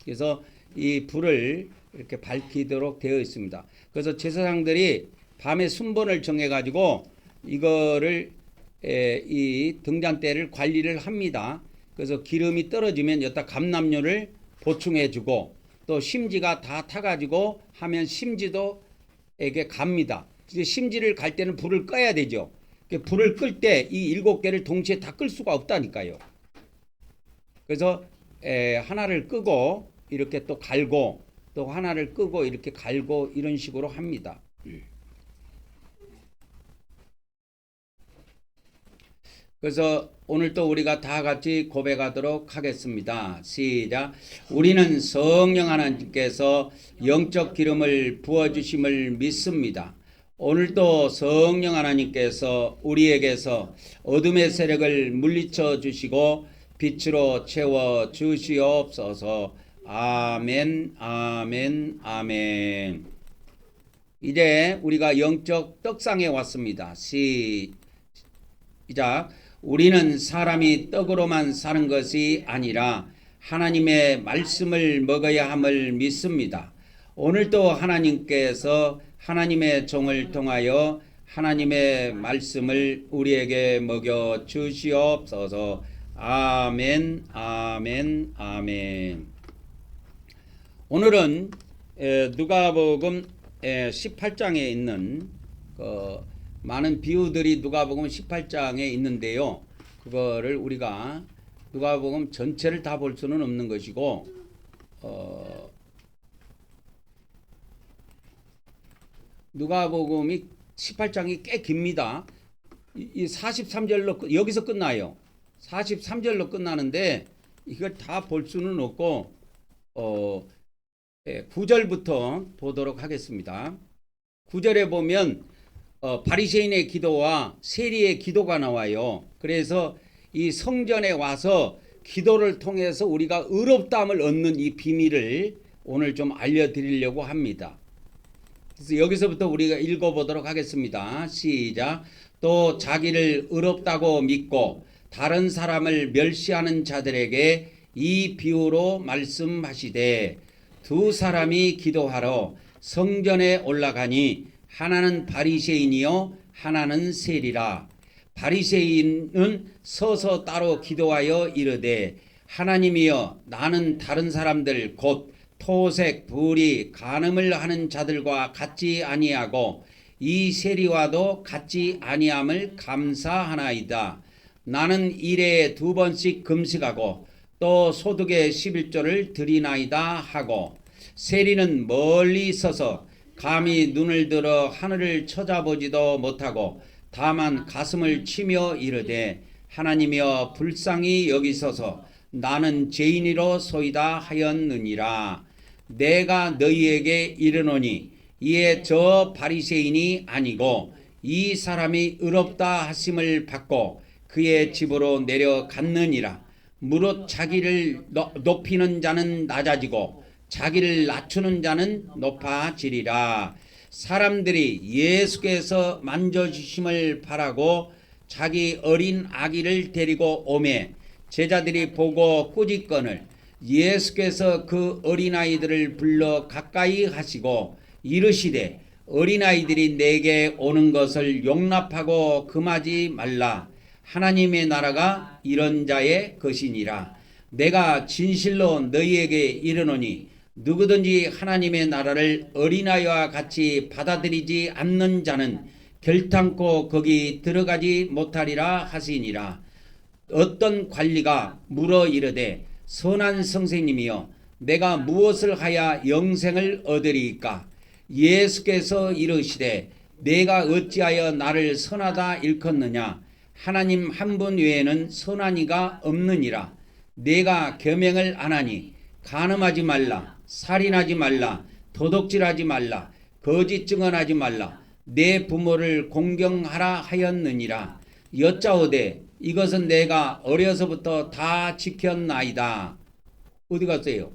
그래서 이 불을 이렇게 밝히도록 되어 있습니다. 그래서 제사장들이 밤에 순번을 정해가지고 이거를 이 등잔대를 관리를 합니다. 그래서 기름이 떨어지면 여기다 감람료를 보충해주고 또 심지가 다 타가지고 하면 심지도에게 갑니다. 이제 심지를 갈 때는 불을 꺼야 되죠. 불을 끌 때 이 7개를 동시에 다 끌 수가 없다니까요. 그래서 하나를 끄고 이렇게 또 갈고 또 하나를 끄고 이렇게 갈고 이런 식으로 합니다. 그래서 오늘 또 우리가 다 같이 고백하도록 하겠습니다. 시작. 우리는 성령 하나님께서 영적 기름을 부어주심을 믿습니다. 오늘도 성령 하나님께서 우리에게서 어둠의 세력을 물리쳐 주시고 빛으로 채워 주시옵소서. 아멘, 아멘, 아멘. 이제 우리가 영적 떡상에 왔습니다. 시작. 우리는 사람이 떡으로만 사는 것이 아니라 하나님의 말씀을 먹어야 함을 믿습니다. 오늘도 하나님께서 하나님의 종을 통하여 하나님의 말씀을 우리에게 먹여 주시옵소서. 아멘, 아멘, 아멘. 오늘은 누가복음 18장에 있는 많은 비유들이 누가복음 18장에 있는데요. 그거를 우리가 누가복음 전체를 다 볼 수는 없는 것이고 누가복음이 18장이 꽤 깁니다. 이 43절로 여기서 끝나요. 43절로 끝나는데 이걸 다 볼 수는 없고 9절부터 보도록 하겠습니다. 9절에 보면 바리새인의 기도와 세리의 기도가 나와요. 그래서 이 성전에 와서 기도를 통해서 우리가 의롭다함을 얻는 이 비밀을 오늘 좀 알려드리려고 합니다. 그래서 여기서부터 우리가 읽어보도록 하겠습니다. 시작. 또 자기를 의롭다고 믿고 다른 사람을 멸시하는 자들에게 이 비유로 말씀하시되 두 사람이 기도하러 성전에 올라가니 하나는 바리새인이요 하나는 세리라. 바리새인은 서서 따로 기도하여 이르되 하나님이여 나는 다른 사람들 곧 토색 불의 간음을 하는 자들과 같지 아니하고 이 세리와도 같지 아니함을 감사하나이다. 나는 일에 2번씩 금식하고 또 소득의 11조를 드리나이다 하고 세리는 멀리 서서 감히 눈을 들어 하늘을 쳐다보지도 못하고 다만 가슴을 치며 이르되 하나님이여 불쌍히 여기소서 나는 죄인이로 소이다 하였느니라. 내가 너희에게 이르노니 이에 저 바리새인이 아니고 이 사람이 의롭다 하심을 받고 그의 집으로 내려갔느니라. 무릇 자기를 높이는 자는 낮아지고 자기를 낮추는 자는 높아지리라. 사람들이 예수께서 만져주심을 바라고 자기 어린 아기를 데리고 오매 제자들이 보고 꾸짖거늘 예수께서 그 어린아이들을 불러 가까이 하시고 이르시되 어린아이들이 내게 오는 것을 용납하고 금하지 말라. 하나님의 나라가 이런 자의 것이니라. 내가 진실로 너희에게 이르노니 누구든지 하나님의 나라를 어린아이와 같이 받아들이지 않는 자는 결탄코 거기 들어가지 못하리라 하시니라. 어떤 관리가 물어 이르되 선한 선생님이여 내가 무엇을 하여 영생을 얻으리이까? 예수께서 이르시되 내가 어찌하여 나를 선하다 일컫느냐? 하나님 한 분 외에는 선한 이가 없느니라. 내가 계명을 안 하니 간음하지 말라, 살인하지 말라, 도둑질하지 말라, 거짓 증언하지 말라, 내 부모를 공경하라 하였느니라. 여짜오되 이것은 내가 어려서부터 다 지켰나이다. 어디 갔어요?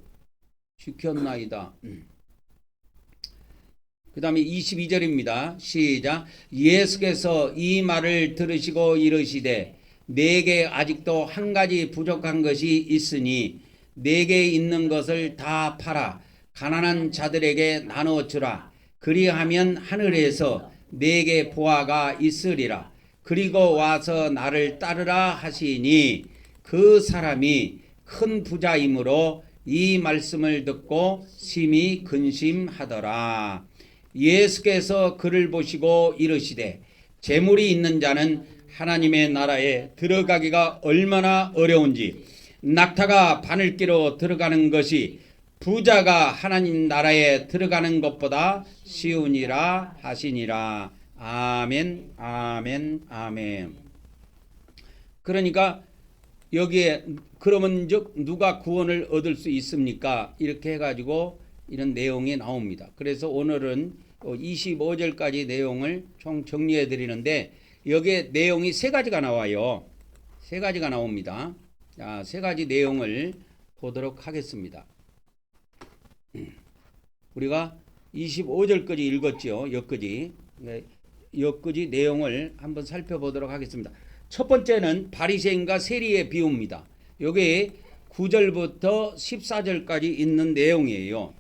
지켰나이다. 그 다음에 22절입니다. 시작. 예수께서 이 말을 들으시고 이르시되 내게 아직도 한 가지 부족한 것이 있으니 내게 있는 것을 다 팔아 가난한 자들에게 나누어 주라. 그리하면 하늘에서 내게 보화가 있으리라. 그리고 와서 나를 따르라 하시니 그 사람이 큰 부자이므로 이 말씀을 듣고 심히 근심하더라. 예수께서 그를 보시고 이르시되 재물이 있는 자는 하나님의 나라에 들어가기가 얼마나 어려운지 낙타가 바늘기로 들어가는 것이 부자가 하나님 나라에 들어가는 것보다 쉬우니라 하시니라. 아멘, 아멘, 아멘. 그러니까 여기에 그러면 누가 구원을 얻을 수 있습니까? 이렇게 해가지고 이런 내용이 나옵니다. 그래서 오늘은 25절까지 내용을 총 정리해 드리는데 여기에 내용이 세 가지가 나와요. 세 가지가 나옵니다. 자, 세 가지 내용을 보도록 하겠습니다. 우리가 25절까지 읽었죠. 여기까지. 여기까지 내용을 한번 살펴보도록 하겠습니다. 첫 번째는 바리새인과 세리의 비유입니다. 여기 9절부터 14절까지 있는 내용이에요.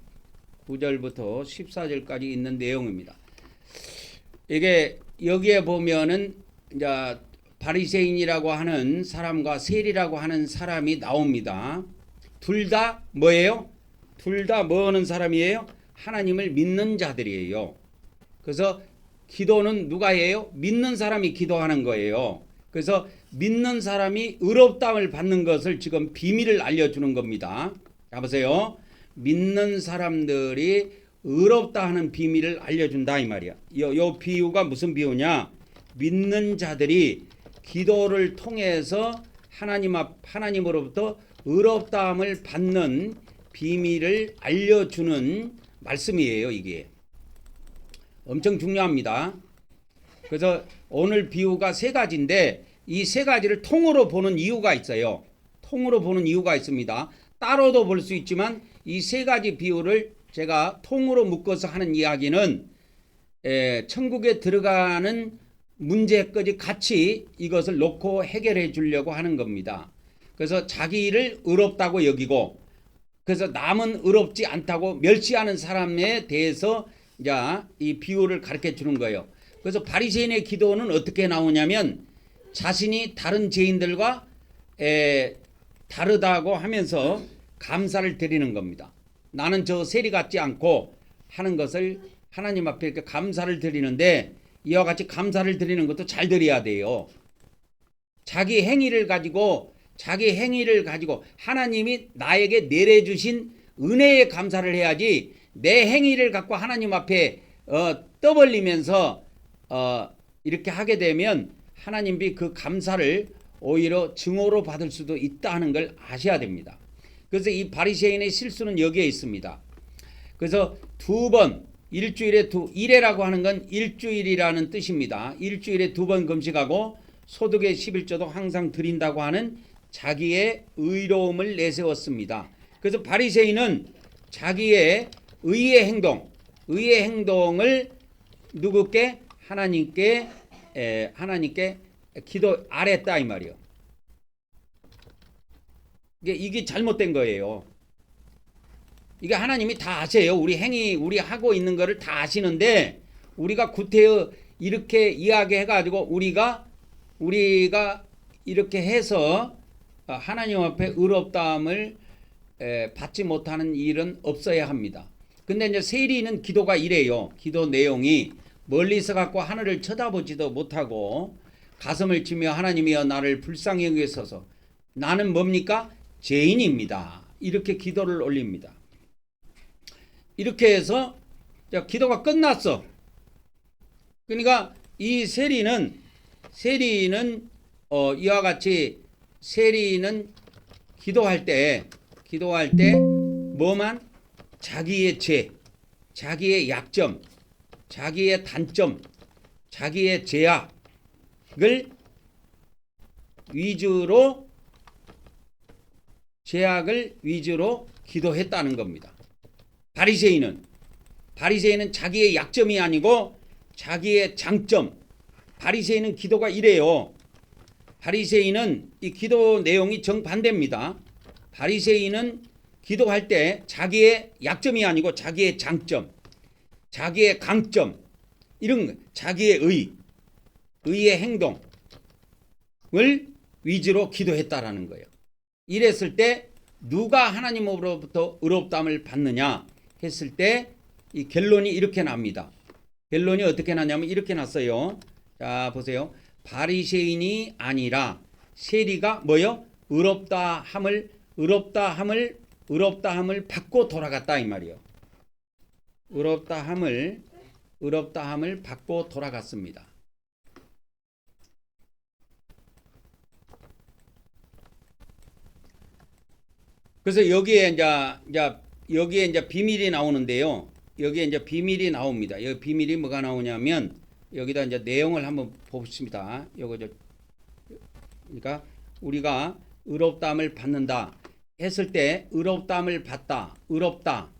9절부터 14절까지 있는 내용입니다. 이게 여기에 보면은 이제 바리새인이라고 하는 사람과 세리라고 하는 사람이 나옵니다. 둘 다 뭐예요? 둘 다 뭐 하는 사람이에요? 하나님을 믿는 자들이에요. 그래서 기도는 누가 해요? 믿는 사람이 기도하는 거예요. 그래서 믿는 사람이 의롭다함을 받는 것을 지금 비밀을 알려주는 겁니다. 자 보세요. 믿는 사람들이 의롭다 하는 비밀을 알려준다 이 말이야. 요 비유가 무슨 비유냐? 믿는 자들이 기도를 통해서 하나님으로부터 의롭다함을 받는 비밀을 알려주는 말씀이에요. 이게 엄청 중요합니다. 그래서 오늘 비유가 세 가지인데 이 세 가지를 통으로 보는 이유가 있어요. 통으로 보는 이유가 있습니다. 따로도 볼 수 있지만 이 세 가지 비유를 제가 통으로 묶어서 하는 이야기는 천국에 들어가는 문제까지 같이 이것을 놓고 해결해 주려고 하는 겁니다. 그래서 자기를 의롭다고 여기고 그래서 남은 의롭지 않다고 멸시하는 사람에 대해서 이제 이 비유를 가르쳐 주는 거예요. 그래서 바리새인의 기도는 어떻게 나오냐면 자신이 다른 죄인들과 다르다고 하면서 감사를 드리는 겁니다. 나는 저 세리 같지 않고 하는 것을 하나님 앞에 이렇게 감사를 드리는데 이와 같이 감사를 드리는 것도 잘 드려야 돼요. 자기 행위를 가지고 하나님이 나에게 내려주신 은혜에 감사를 해야지 내 행위를 갖고 하나님 앞에 떠벌리면서 이렇게 하게 되면 하나님이 그 감사를 오히려 증오로 받을 수도 있다는 걸 아셔야 됩니다. 그래서 이 바리새인의 실수는 여기에 있습니다. 그래서 두 번 일주일에 일회라고 하는 건 일주일이라는 뜻입니다. 일주일에 두 번 금식하고 소득의 11조도 항상 드린다고 하는 자기의 의로움을 내세웠습니다. 그래서 바리새인은 자기의 의의 행동을 누구께? 하나님께 기도 아랬다 이 말이요. 이게 잘못된 거예요. 이게 하나님이 다 아세요. 우리 행위, 우리 하고 있는 거를 다 아시는데 우리가 구태여 이렇게 이야기해가지고 우리가 이렇게 해서 하나님 앞에 의롭다함을 받지 못하는 일은 없어야 합니다. 근데 이제 세리는 기도가 이래요. 기도 내용이 멀리서 갖고 하늘을 쳐다보지도 못하고 가슴을 치며 하나님이여 나를 불쌍히 여기소서 나는 뭡니까? 죄인입니다. 이렇게 기도를 올립니다. 이렇게 해서 기도가 끝났어. 그러니까 이 세리는 이와 같이 세리는 기도할 때 뭐만? 자기의 죄, 자기의 약점, 자기의 단점, 자기의 죄악을 위주로 기도했다는 겁니다. 바리새인은 자기의 약점이 아니고 자기의 장점. 바리새인은 기도가 이래요. 바리새인은 이 기도 내용이 정반대입니다. 바리새인은 기도할 때 자기의 약점이 아니고 자기의 장점, 자기의 강점, 이런 자기의 의의 행동을 위주로 기도했다라는 거예요. 이랬을 때 누가 하나님으로부터 의롭다함을 받느냐 했을 때 이 결론이 이렇게 납니다. 결론이 어떻게 나냐면 이렇게 났어요. 자, 보세요. 바리새인이 아니라 세리가 뭐요? 의롭다함을 받고 돌아갔다 이 말이에요. 의롭다함을 받고 돌아갔습니다. 그래서 여기에 이제 비밀이 나오는데요. 여기에 이제 비밀이 나옵니다. 여기 비밀이 뭐가 나오냐면 여기다 이제 내용을 한번 봅시다. 그러니까 우리가 의롭다함을 받는다 했을 때 의롭다함을 받다, 의롭다.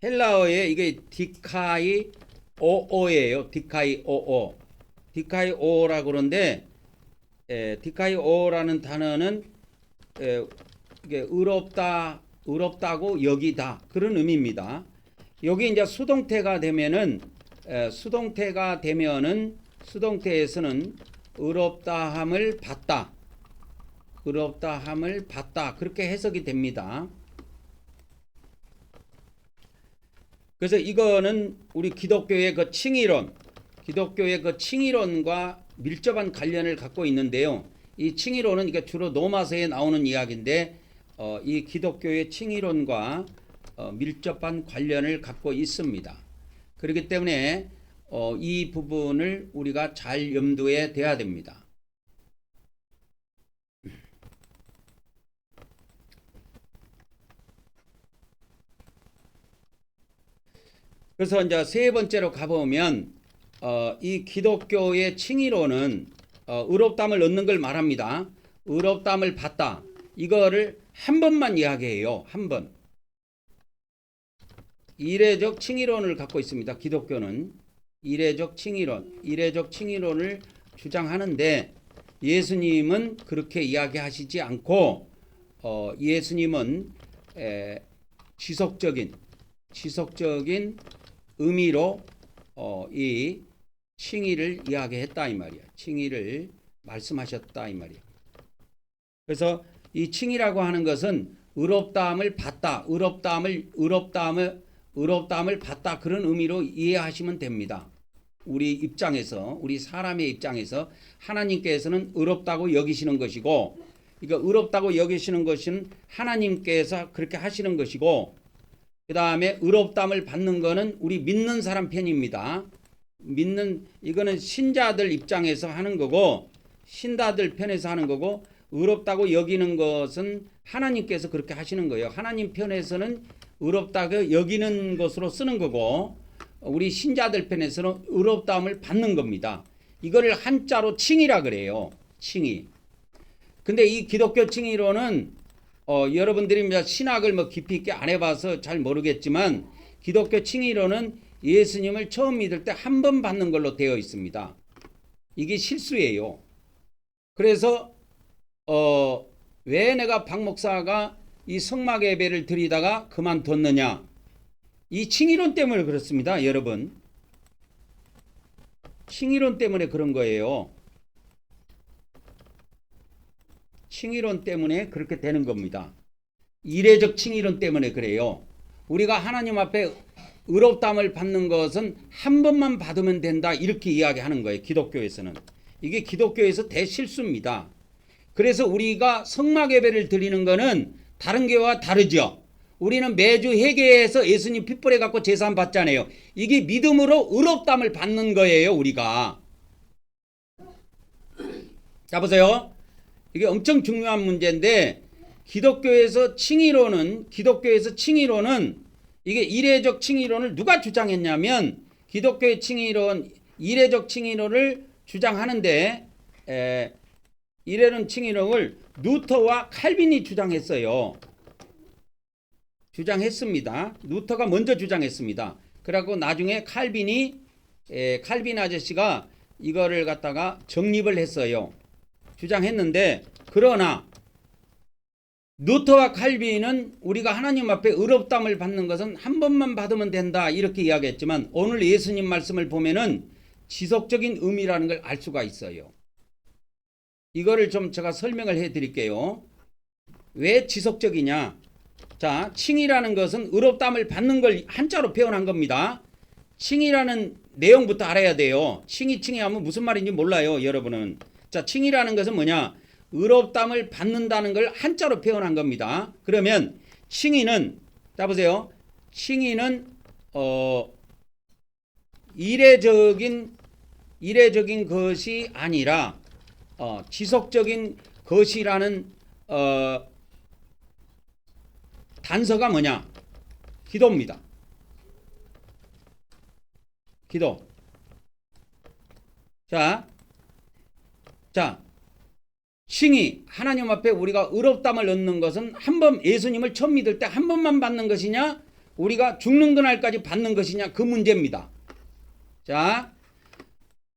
헬라어에 이게 디카이오오예요. 디카이오오라고 그러는데 디카이오라는 단어는 이게 의롭다고 여기다 그런 의미입니다. 여기 이제 수동태가 되면은 수동태에서는 의롭다함을 받다 그렇게 해석이 됩니다. 그래서 이거는 우리 기독교의 그 칭의론과 밀접한 관련을 갖고 있는데요. 이 칭의론은 이게 주로 로마서에 나오는 이야기인데 이 기독교의 칭의론과 밀접한 관련을 갖고 있습니다. 그렇기 때문에 이 부분을 우리가 잘 염두에 둬야 됩니다. 그래서 이제 세 번째로 가보면 이 기독교의 칭의론은 의롭다함을 얻는 걸 말합니다. 의롭다함을 받다. 이거를 한 번만 이야기해요. 한 번. 이례적 칭의론을 갖고 있습니다. 기독교는 이례적 칭의론을 주장하는데 예수님은 그렇게 이야기하시지 않고 예수님은 지속적인 의미로 이 칭의를 이야기했다 이 말이야. 칭의를 말씀하셨다 이 말이야. 그래서 이 칭의라고 하는 것은 의롭다함을 받다, 의롭다함을 받다 그런 의미로 이해하시면 됩니다. 우리 사람의 입장에서 하나님께서는 의롭다고 여기시는 것이고, 이거 의롭다고 여기시는 것은 하나님께서 그렇게 하시는 것이고, 그 다음에 의롭다함을 받는 것은 우리 믿는 사람 편입니다. 이거는 신자들 입장에서 하는 거고, 신자들 편에서 하는 거고, 의롭다고 여기는 것은 하나님께서 그렇게 하시는 거예요. 하나님 편에서는 의롭다고 여기는 것으로 쓰는 거고 우리 신자들 편에서는 의롭다함을 받는 겁니다. 이거를 한자로 칭의라 그래요. 칭의. 근데 이 기독교 칭의로는 여러분들이 신학을 깊이 있게 안 해봐서 잘 모르겠지만 기독교 칭의로는 예수님을 처음 믿을 때 한 번 받는 걸로 되어 있습니다. 이게 실수예요. 그래서 왜 내가 박 목사가 이 성막 예배를 드리다가 그만뒀느냐? 이 칭의론 때문에 그렇습니다, 여러분. 칭의론 때문에 그런 거예요. 칭의론 때문에 그렇게 되는 겁니다. 이례적 칭의론 때문에 그래요. 우리가 하나님 앞에 의롭다함을 받는 것은 한 번만 받으면 된다 이렇게 이야기하는 거예요. 기독교에서는. 이게 기독교에서 대실수입니다. 그래서 우리가 성막 예배를 드리는 것은 다른 교회와 다르죠. 우리는 매주 회개해서 예수님 핏불에 갖고 제사함 받잖아요. 이게 믿음으로 의롭다함을 받는 거예요, 우리가. 자, 보세요. 이게 엄청 중요한 문제인데 기독교에서 칭의론은 이게 이례적 칭의론을 누가 주장했냐면 기독교의 칭의론, 이례적 칭의론을 주장하는데 이례적 칭의론을 루터와 칼빈이 주장했습니다. 루터가 먼저 주장했습니다. 그리고 나중에 칼빈 아저씨가 이거를 갖다가 정립을 했어요. 주장했는데 그러나 루터와 칼빈은 우리가 하나님 앞에 의롭다함을 받는 것은 한 번만 받으면 된다 이렇게 이야기했지만 오늘 예수님 말씀을 보면은 지속적인 의미라는 걸 알 수가 있어요. 이거를 좀 제가 설명을 해 드릴게요. 왜 지속적이냐? 자, 칭이라는 것은 의롭다함을 받는 걸 한자로 표현한 겁니다. 칭이라는 내용부터 알아야 돼요. 칭이 하면 무슨 말인지 몰라요, 여러분은. 자, 칭이라는 것은 뭐냐? 의롭다함을 받는다는 걸 한자로 표현한 겁니다. 그러면 칭의는, 자 보세요. 칭의는 이례적인 것이 아니라 지속적인 것이라는 단서가 뭐냐? 기도입니다. 기도. 자, 칭의, 하나님 앞에 우리가 의롭다함을 얻는 것은 한 번 예수님을 처음 믿을 때 한 번만 받는 것이냐, 우리가 죽는 그날까지 받는 것이냐, 그 문제입니다. 자,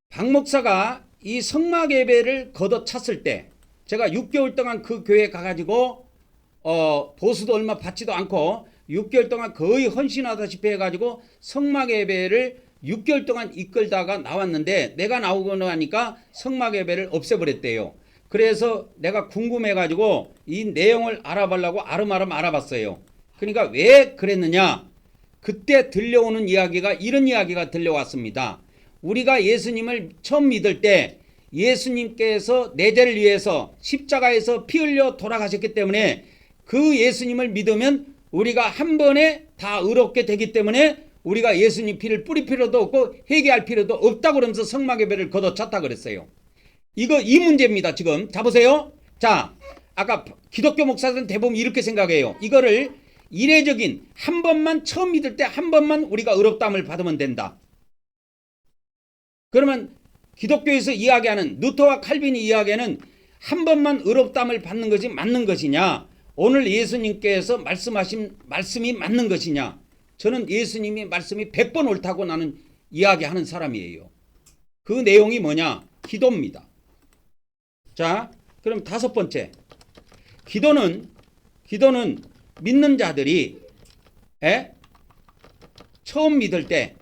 박 목사가 이 성막 예배를 걷어찼을 때, 제가 6개월 동안 그 교회에 가가지고 보수도 얼마 받지도 않고 6개월 동안 거의 헌신하다시피 해가지고 성막 예배를 6개월 동안 이끌다가 나왔는데, 내가 나오고 나니까 성막 예배를 없애버렸대요. 그래서 내가 궁금해가지고 이 내용을 알아보려고 아름아름 알아봤어요. 그러니까 왜 그랬느냐? 그때 들려오는 이야기가 이런 이야기가 들려왔습니다. 우리가 예수님을 처음 믿을 때 예수님께서 내 죄를 위해서 십자가에서 피 흘려 돌아가셨기 때문에 그 예수님을 믿으면 우리가 한 번에 다 의롭게 되기 때문에 우리가 예수님 피를 뿌릴 필요도 없고 회개할 필요도 없다고 그러면서 성막 예배를 걷어찼다 그랬어요. 이 문제입니다. 지금 자 보세요. 자, 아까 기독교 목사들은 대부분 이렇게 생각해요. 이거를 이례적인 한 번만 처음 믿을 때 한 번만 우리가 의롭다함을 받으면 된다. 그러면 기독교에서 이야기하는 루터와 칼빈이 이야기하는 한 번만 의롭다함을 받는 것이 맞는 것이냐, 오늘 예수님께서 말씀하신 말씀이 맞는 것이냐. 저는 예수님의 말씀이 100번 옳다고 나는 이야기하는 사람이에요. 그 내용이 뭐냐? 기도입니다. 자, 그럼 다섯 번째, 기도는 믿는 자들이 처음 믿을 때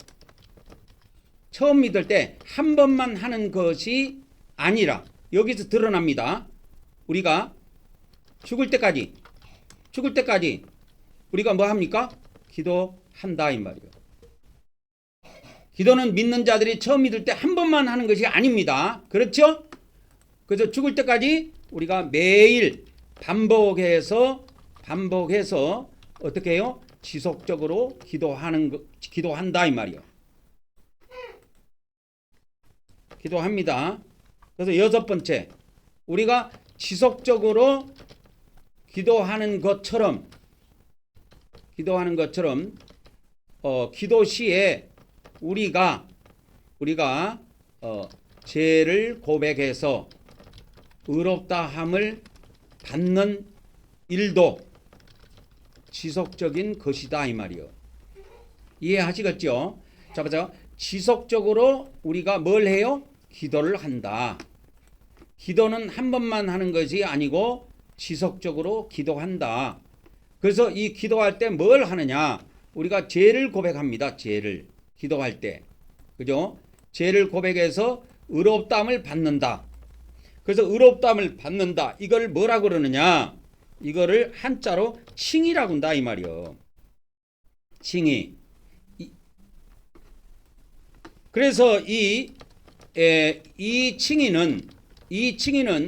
한 번만 하는 것이 아니라, 여기서 드러납니다. 우리가 죽을 때까지 우리가 뭐 합니까? 기도한다 이 말이에요. 기도는 믿는 자들이 처음 믿을 때 한 번만 하는 것이 아닙니다. 그렇죠? 그래서 죽을 때까지 우리가 매일 반복해서 어떻게 해요? 지속적으로 기도한다 이 말이요. 기도합니다. 그래서 여섯 번째, 우리가 지속적으로 기도하는 것처럼 기도 시에 우리가 죄를 고백해서 의롭다함을 받는 일도 지속적인 것이다 이 말이요. 이해하시겠죠? 자, 보세요. 지속적으로 우리가 뭘 해요? 기도를 한다. 기도는 한 번만 하는 것이 아니고 지속적으로 기도한다. 그래서 이 기도할 때 뭘 하느냐? 우리가 죄를 고백합니다. 죄를 기도할 때, 그죠? 죄를 고백해서 의롭다함을 받는다. 그래서 의롭다함을 받는다. 이걸 뭐라 그러느냐? 이거를 한자로 칭의라고 한다 이 말이요. 칭의. 그래서 이 칭의는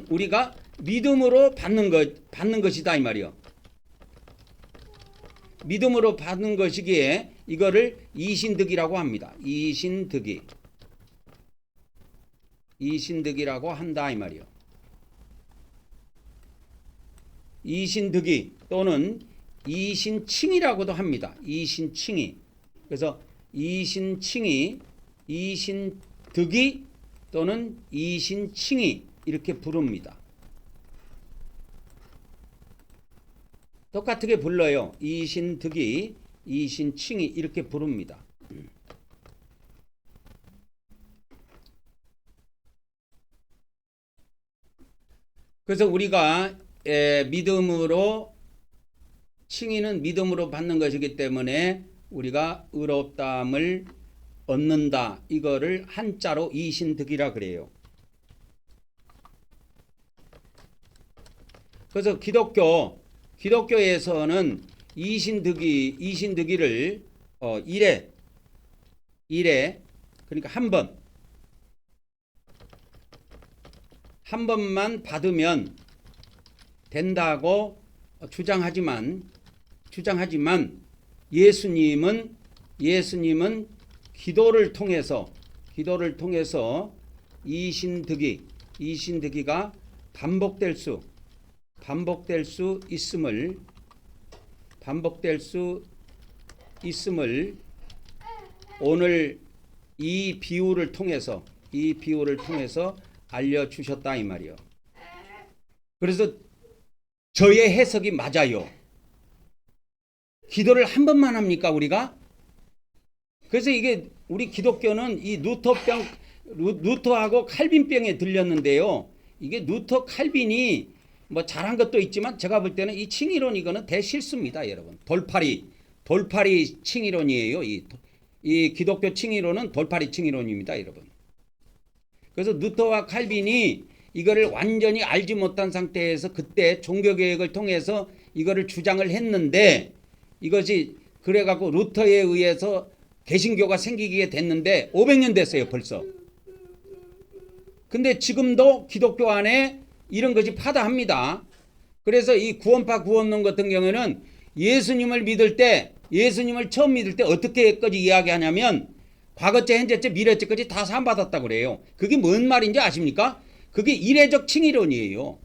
우리가 믿음으로 받는 것이다 이 말이요. 믿음으로 받는 것이기에 이거를 이신득이라고 합니다. 이신득이라고 한다 이 말이요. 이신득이 또는 이신칭이라고도 합니다. 이신칭이. 그래서 이신칭이, 이신득이 또는 이신칭이 이렇게 부릅니다. 똑같게 불러요. 이신득이, 이신칭이 이렇게 부릅니다. 그래서 우리가 믿음으로 칭의는 믿음으로 받는 것이기 때문에 우리가 의롭다함을 얻는다. 이거를 한자로 이신득이라 그래요. 그래서 기독교에서는 이신득이를 일회 그러니까 한 번만 받으면 된다고 주장하지만 예수님은 기도를 통해서 이신득이가 반복될 수 있음을 오늘 이 비유를 통해서 알려주셨다 이 말이요. 그래서 저의 해석이 맞아요. 기도를 한 번만 합니까 우리가? 그래서 이게 우리 기독교는 이 루터하고 칼빈병에 들렸는데요. 이게 루터 칼빈이 뭐 잘한 것도 있지만 제가 볼 때는 이 칭의론 이거는 대실수입니다, 여러분. 돌팔이 칭의론이에요. 이 기독교 칭의론은 돌팔이 칭의론입니다, 여러분. 그래서 루터와 칼빈이 이거를 완전히 알지 못한 상태에서 그때 종교개혁을 통해서 이거를 주장을 했는데 이것이 그래갖고 루터에 의해서 개신교가 생기게 됐는데 500년 됐어요 벌써. 근데 지금도 기독교 안에 이런 것이 파다합니다. 그래서 이 구원파 구원론 같은 경우에는 예수님을 처음 믿을 때 어떻게까지 이야기하냐면 과거째, 현재째, 미래째까지 다 사함받았다고 그래요. 그게 뭔 말인지 아십니까? 그게 이례적 칭의론이에요.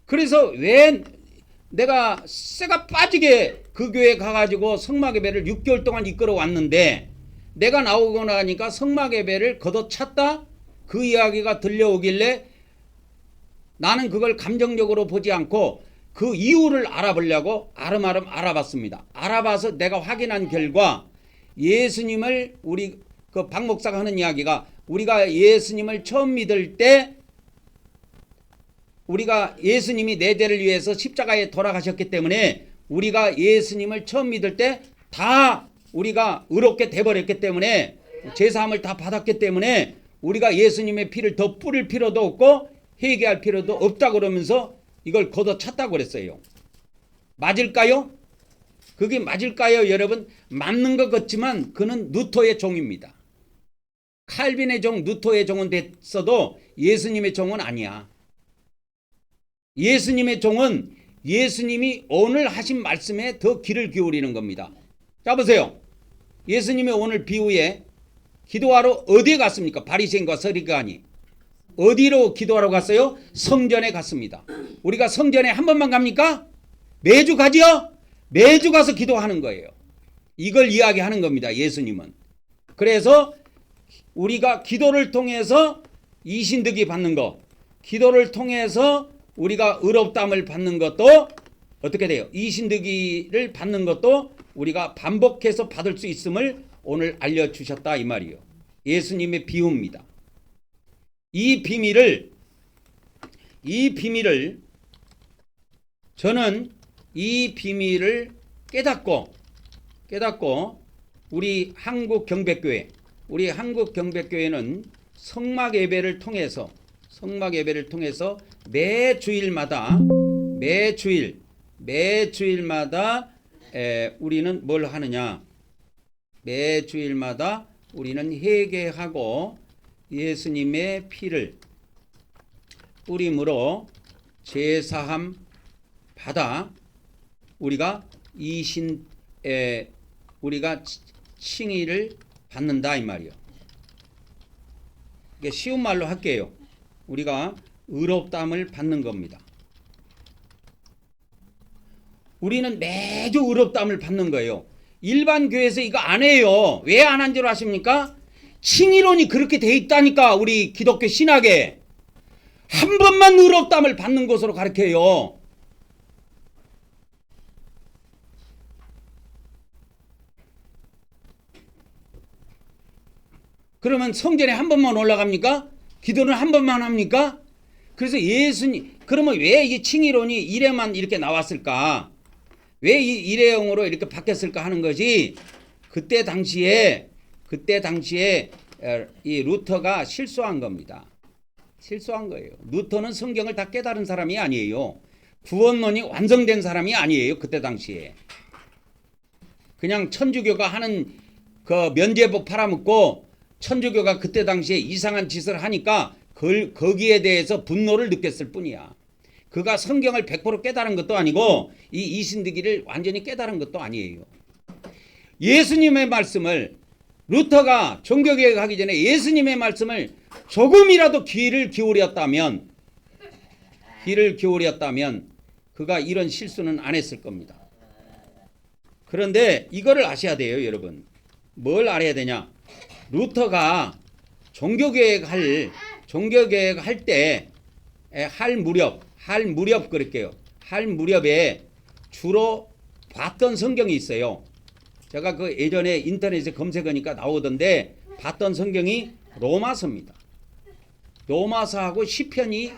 그래서 왜 내가 쇠가 빠지게 그 교회에 가가지고 성막예배를 6개월 동안 이끌어 왔는데 내가 나오고 나니까 성막예배를 걷어찼다? 그 이야기가 들려오길래 나는 그걸 감정적으로 보지 않고 그 이유를 알아보려고 아름아름 알아봤습니다. 알아봐서 내가 확인한 결과 예수님을 우리 그 박 목사가 하는 이야기가 우리가 예수님을 처음 믿을 때 우리가 예수님이 내 죄를 위해서 십자가에 돌아가셨기 때문에 우리가 예수님을 처음 믿을 때 다 우리가 의롭게 돼버렸기 때문에 제사함을 다 받았기 때문에 우리가 예수님의 피를 더 뿌릴 필요도 없고 회개할 필요도 없다고 그러면서 이걸 걷어찼다고 그랬어요. 맞을까요? 그게 맞을까요? 여러분, 맞는 것 같지만 그는 루터의 종입니다. 칼빈의 종, 루터의 종은 됐어도 예수님의 종은 아니야. 예수님의 종은 예수님이 오늘 하신 말씀에 더 귀를 기울이는 겁니다. 자 보세요. 예수님이 오늘 비유에 기도하러 어디에 갔습니까? 바리새인과 서리관이 어디로 기도하러 갔어요? 성전에 갔습니다. 우리가 성전에 한 번만 갑니까? 매주 가지요? 매주 가서 기도하는 거예요. 이걸 이야기하는 겁니다. 예수님은. 그래서 우리가 기도를 통해서 이신득이 받는 것, 기도를 통해서 우리가 의롭다함을 받는 것도 어떻게 돼요? 이신득이를 받는 것도 우리가 반복해서 받을 수 있음을 오늘 알려주셨다 이 말이에요. 예수님의 비유입니다. 이 비밀을 저는 이 비밀을 깨닫고 우리 한국경배교회는 성막 예배를 통해서 매주일마다 우리는 뭘 하느냐? 매주일마다 우리는 회개하고 예수님의 피를 뿌림으로 제사함 받아 우리가 우리가 칭의를 받는다 이 말이요. 이게 쉬운 말로 할게요. 우리가 의롭다함을 받는 겁니다. 우리는 매주 의롭다함을 받는 거예요. 일반 교회에서 이거 안 해요. 왜 안 한 줄 아십니까? 칭의론이 그렇게 돼 있다니까. 우리 기독교 신학에 한 번만 의롭다함을 받는 것으로 가르쳐요. 그러면 성전에 한 번만 올라갑니까? 기도는 한 번만 합니까? 그래서 그러면 왜 이 칭의론이 이래만 이렇게 나왔을까? 왜 이 일회용으로 이렇게 바뀌었을까 하는 것이 그때 당시에 이 루터가 실수한 겁니다. 실수한 거예요. 루터는 성경을 다 깨달은 사람이 아니에요. 구원론이 완성된 사람이 아니에요. 그때 당시에. 그냥 천주교가 하는 그 면죄부 팔아먹고 천주교가 그때 당시에 이상한 짓을 하니까 거기에 대해서 분노를 느꼈을 뿐이야. 그가 성경을 100% 깨달은 것도 아니고 이 이신득이를 완전히 깨달은 것도 아니에요. 예수님의 말씀을 루터가 종교개혁하기 전에 예수님의 말씀을 조금이라도 귀를 기울였다면 그가 이런 실수는 안 했을 겁니다. 그런데 이거를 아셔야 돼요, 여러분. 뭘 알아야 되냐? 루터가 종교개혁할 때 할 무렵 그럴게요. 할 무렵에 주로 봤던 성경이 있어요. 제가 그 예전에 인터넷에 검색하니까 나오던데 봤던 성경이 로마서입니다. 로마서하고 시편이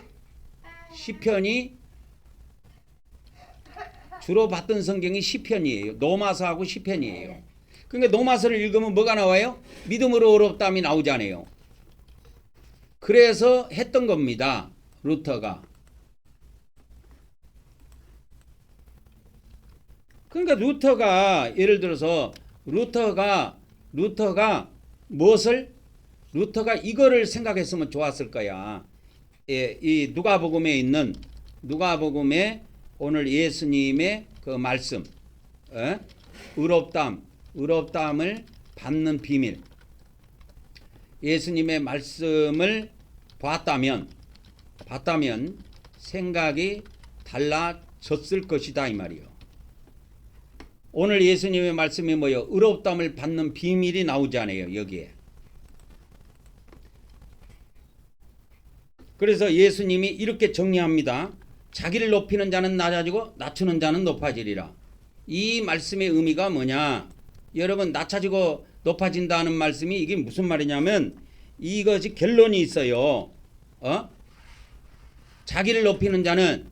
주로 봤던 성경이 시편이에요. 로마서하고 시편이에요. 그러니까 로마서를 읽으면 뭐가 나와요? 믿음으로 의롭다함이 나오잖아요. 그래서 했던 겁니다. 루터가. 그러니까 루터가 예를 들어서 루터가 이거를 생각했으면 좋았을 거야. 이 누가복음에 오늘 예수님의 그 말씀, 의롭다함을 받는 비밀. 예수님의 말씀을 봤다면 생각이 달라졌을 것이다 이 말이요. 오늘 예수님의 말씀이 뭐예요? 의롭다함을 받는 비밀이 나오잖아요, 여기에. 그래서 예수님이 이렇게 정리합니다. 자기를 높이는 자는 낮아지고 낮추는 자는 높아지리라. 이 말씀의 의미가 뭐냐? 여러분, 낮아지고 높아진다는 말씀이 이게 무슨 말이냐면 이것이 결론이 있어요. 자기를 높이는 자는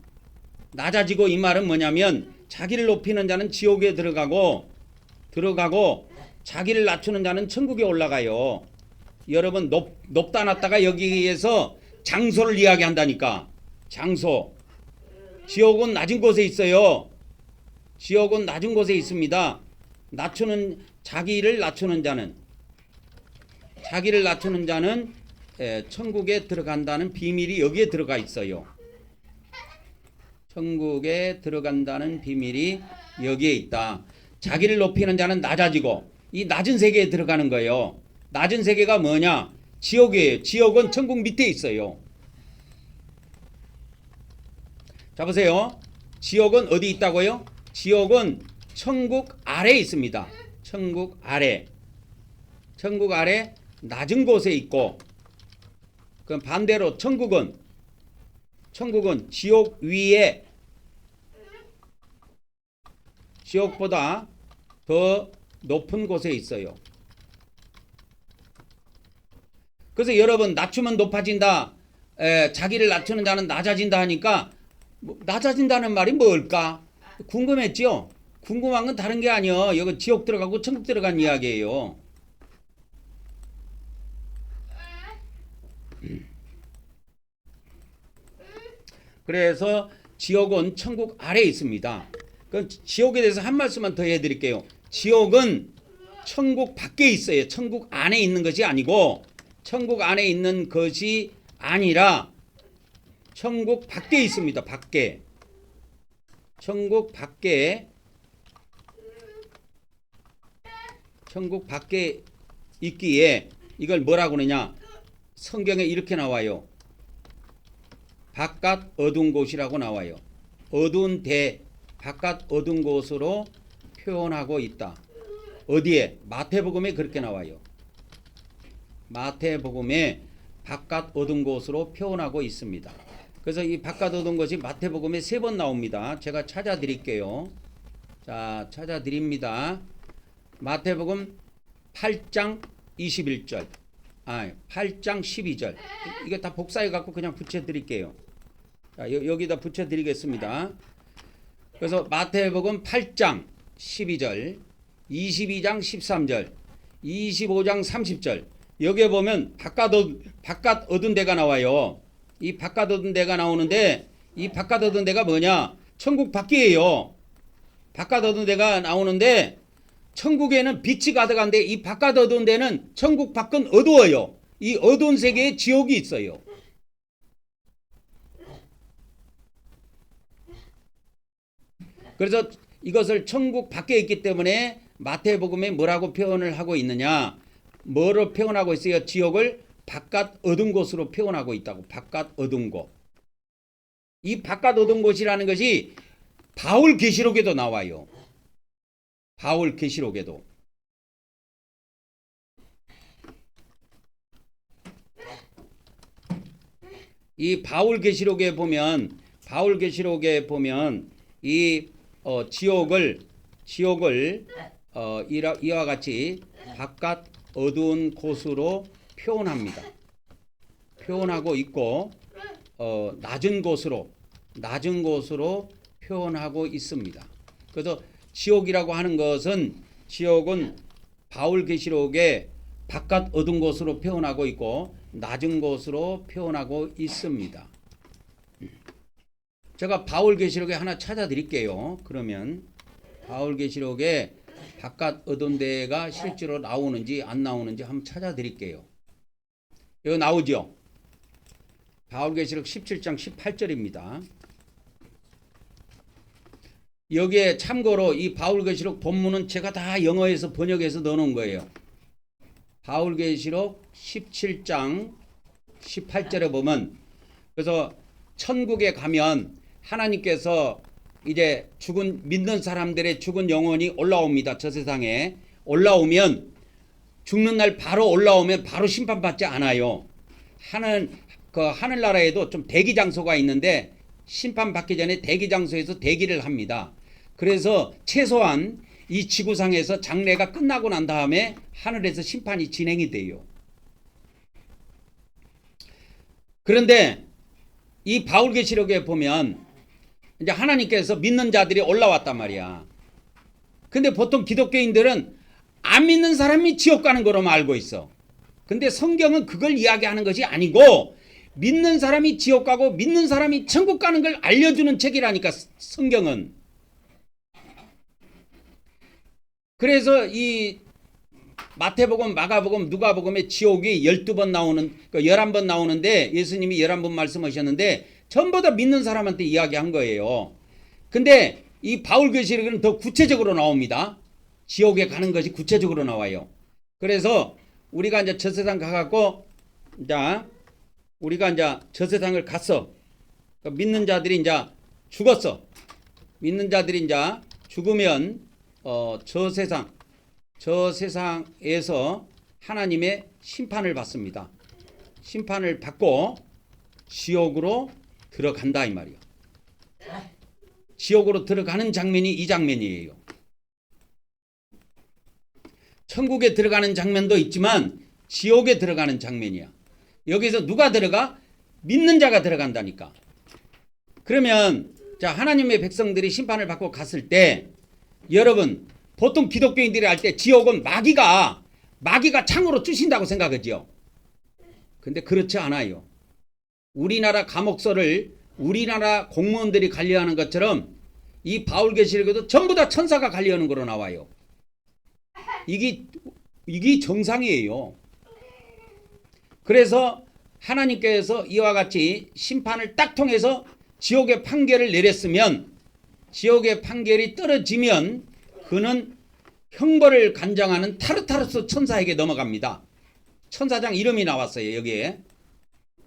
낮아지고, 이 말은 뭐냐면 자기를 높이는 자는 지옥에 들어가고 자기를 낮추는 자는 천국에 올라가요. 여러분, 높다 낮다가 여기에서 장소를 이야기한다니까. 장소. 지옥은 낮은 곳에 있어요. 지옥은 낮은 곳에 있습니다. 자기를 낮추는 자는 천국에 들어간다는 비밀이 여기에 들어가 있어요. 천국에 들어간다는 비밀이 여기에 있다. 자기를 높이는 자는 낮아지고, 이 낮은 세계에 들어가는 거예요. 낮은 세계가 뭐냐? 지옥이에요. 지옥은 천국 밑에 있어요. 자, 보세요. 지옥은 어디 있다고요? 지옥은 천국 아래에 있습니다. 천국 아래 낮은 곳에 있고, 그럼 반대로 천국은 지옥 위에, 지옥보다 더 높은 곳에 있어요. 그래서 여러분, 낮추면 높아진다, 자기를 낮추는 자는 낮아진다 하니까 낮아진다는 말이 뭘까? 궁금했죠? 궁금한 건 다른 게 아니요. 여기 지옥 들어가고 천국 들어간 이야기예요. 그래서 지옥은 천국 아래에 있습니다. 그럼 지옥에 대해서 한 말씀만 더 해드릴게요. 지옥은 천국 밖에 있어요. 천국 안에 있는 것이 아니고, 천국 안에 있는 것이 아니라 천국 밖에 있습니다. 밖에. 천국 밖에 있기에 이걸 뭐라고 그러냐? 성경에 이렇게 나와요. 바깥 어두운 곳이라고 나와요. 어두운 바깥 어두운 곳으로 표현하고 있다. 어디에? 마태복음에 그렇게 나와요. 마태복음에 바깥 어두운 곳으로 표현하고 있습니다. 그래서 이 바깥 어두운 것이 마태복음에 3번 나옵니다. 제가 찾아드릴게요. 자, 찾아드립니다. 마태복음 8장 21절, 8장 12절. 이게 다 복사해 갖고 그냥 붙여드릴게요. 자, 여기다 붙여드리겠습니다. 그래서 마태복음 8장 12절, 22장 13절, 25장 30절 여기에 보면 바깥 얻은 데가 나와요. 이 바깥 얻은 데가 나오는데 이 바깥 얻은 데가 뭐냐? 천국 밖이에요. 바깥 얻은 데가 나오는데 천국에는 빛이 가득한데 이 바깥 얻은 데는 천국 밖은 어두워요. 이 어두운 세계에 지옥이 있어요. 그래서 이것을 천국 밖에 있기 때문에 마태복음에 뭐라고 표현을 하고 있느냐? 뭐로 표현하고 있어요? 지옥을 바깥 어두운 곳으로 표현하고 있다고. 바깥 어두운 곳. 이 바깥 어두운 곳이라는 것이 바울 계시록에도 나와요. 바울 계시록에도. 이 바울 계시록에 보면 이 지옥을 이와 같이 바깥 어두운 곳으로 표현합니다. 표현하고 있고 낮은 곳으로 표현하고 있습니다. 그래서 지옥이라고 하는 것은 지옥은 바울 계시록에 바깥 어두운 곳으로 표현하고 있고 낮은 곳으로 표현하고 있습니다. 제가 바울 계시록에 하나 찾아 드릴게요. 그러면 바울 계시록에 바깥 어두운 데가 실제로 나오는지 안 나오는지 한번 찾아 드릴게요. 여기 나오죠? 바울 계시록 17장 18절입니다. 여기에 참고로 이 바울 계시록 본문은 제가 다 영어에서 번역해서 넣어놓은 거예요. 바울 계시록 17장 18절에 보면 그래서 천국에 가면 하나님께서 이제 믿는 사람들의 죽은 영혼이 올라옵니다. 저 세상에 올라오면 죽는 날 바로 올라오면 바로 심판받지 않아요. 하늘나라에도 좀 대기 장소가 있는데 심판받기 전에 대기 장소에서 대기를 합니다. 그래서 최소한 이 지구상에서 장래가 끝나고 난 다음에 하늘에서 심판이 진행이 돼요. 그런데 이 바울계시록에 보면 이제 하나님께서 믿는 자들이 올라왔단 말이야. 근데 보통 기독교인들은 안 믿는 사람이 지옥 가는 거로만 알고 있어. 근데 성경은 그걸 이야기하는 것이 아니고 믿는 사람이 지옥 가고 믿는 사람이 천국 가는 걸 알려주는 책이라니까 성경은. 그래서 이 마태복음, 마가복음, 누가복음에 지옥이 12번 나오는 11번 나오는데 예수님이 11번 말씀하셨는데 전부 다 믿는 사람한테 이야기한 거예요. 근데 이 바울계시록은 더 구체적으로 나옵니다. 지옥에 가는 것이 구체적으로 나와요. 그래서 우리가 이제 저 세상 가갖고 우리가 이제 저 세상을 갔어. 믿는 자들이 이제 죽었어. 믿는 자들이 이제 죽으면 저 세상에서 하나님의 심판을 받습니다. 심판을 받고 지옥으로 들어간다 이 말이에요. 지옥으로 들어가는 장면이 이 장면이에요. 천국에 들어가는 장면도 있지만 지옥에 들어가는 장면이야. 여기서 누가 들어가? 믿는 자가 들어간다니까. 그러면 자 하나님의 백성들이 심판을 받고 갔을 때 여러분 보통 기독교인들이 할 때 지옥은 마귀가 창으로 쑤신다고 생각하죠. 근데 그렇지 않아요. 우리나라 감옥소를 우리나라 공무원들이 관리하는 것처럼 이 바울계시록에도 전부 다 천사가 관리하는 거로 나와요. 이게 정상이에요. 그래서 하나님께서 이와 같이 심판을 딱 통해서 지옥의 판결을 내렸으면 지옥의 판결이 떨어지면 그는 형벌을 관장하는 타르타르스 천사에게 넘어갑니다. 천사장 이름이 나왔어요. 여기에.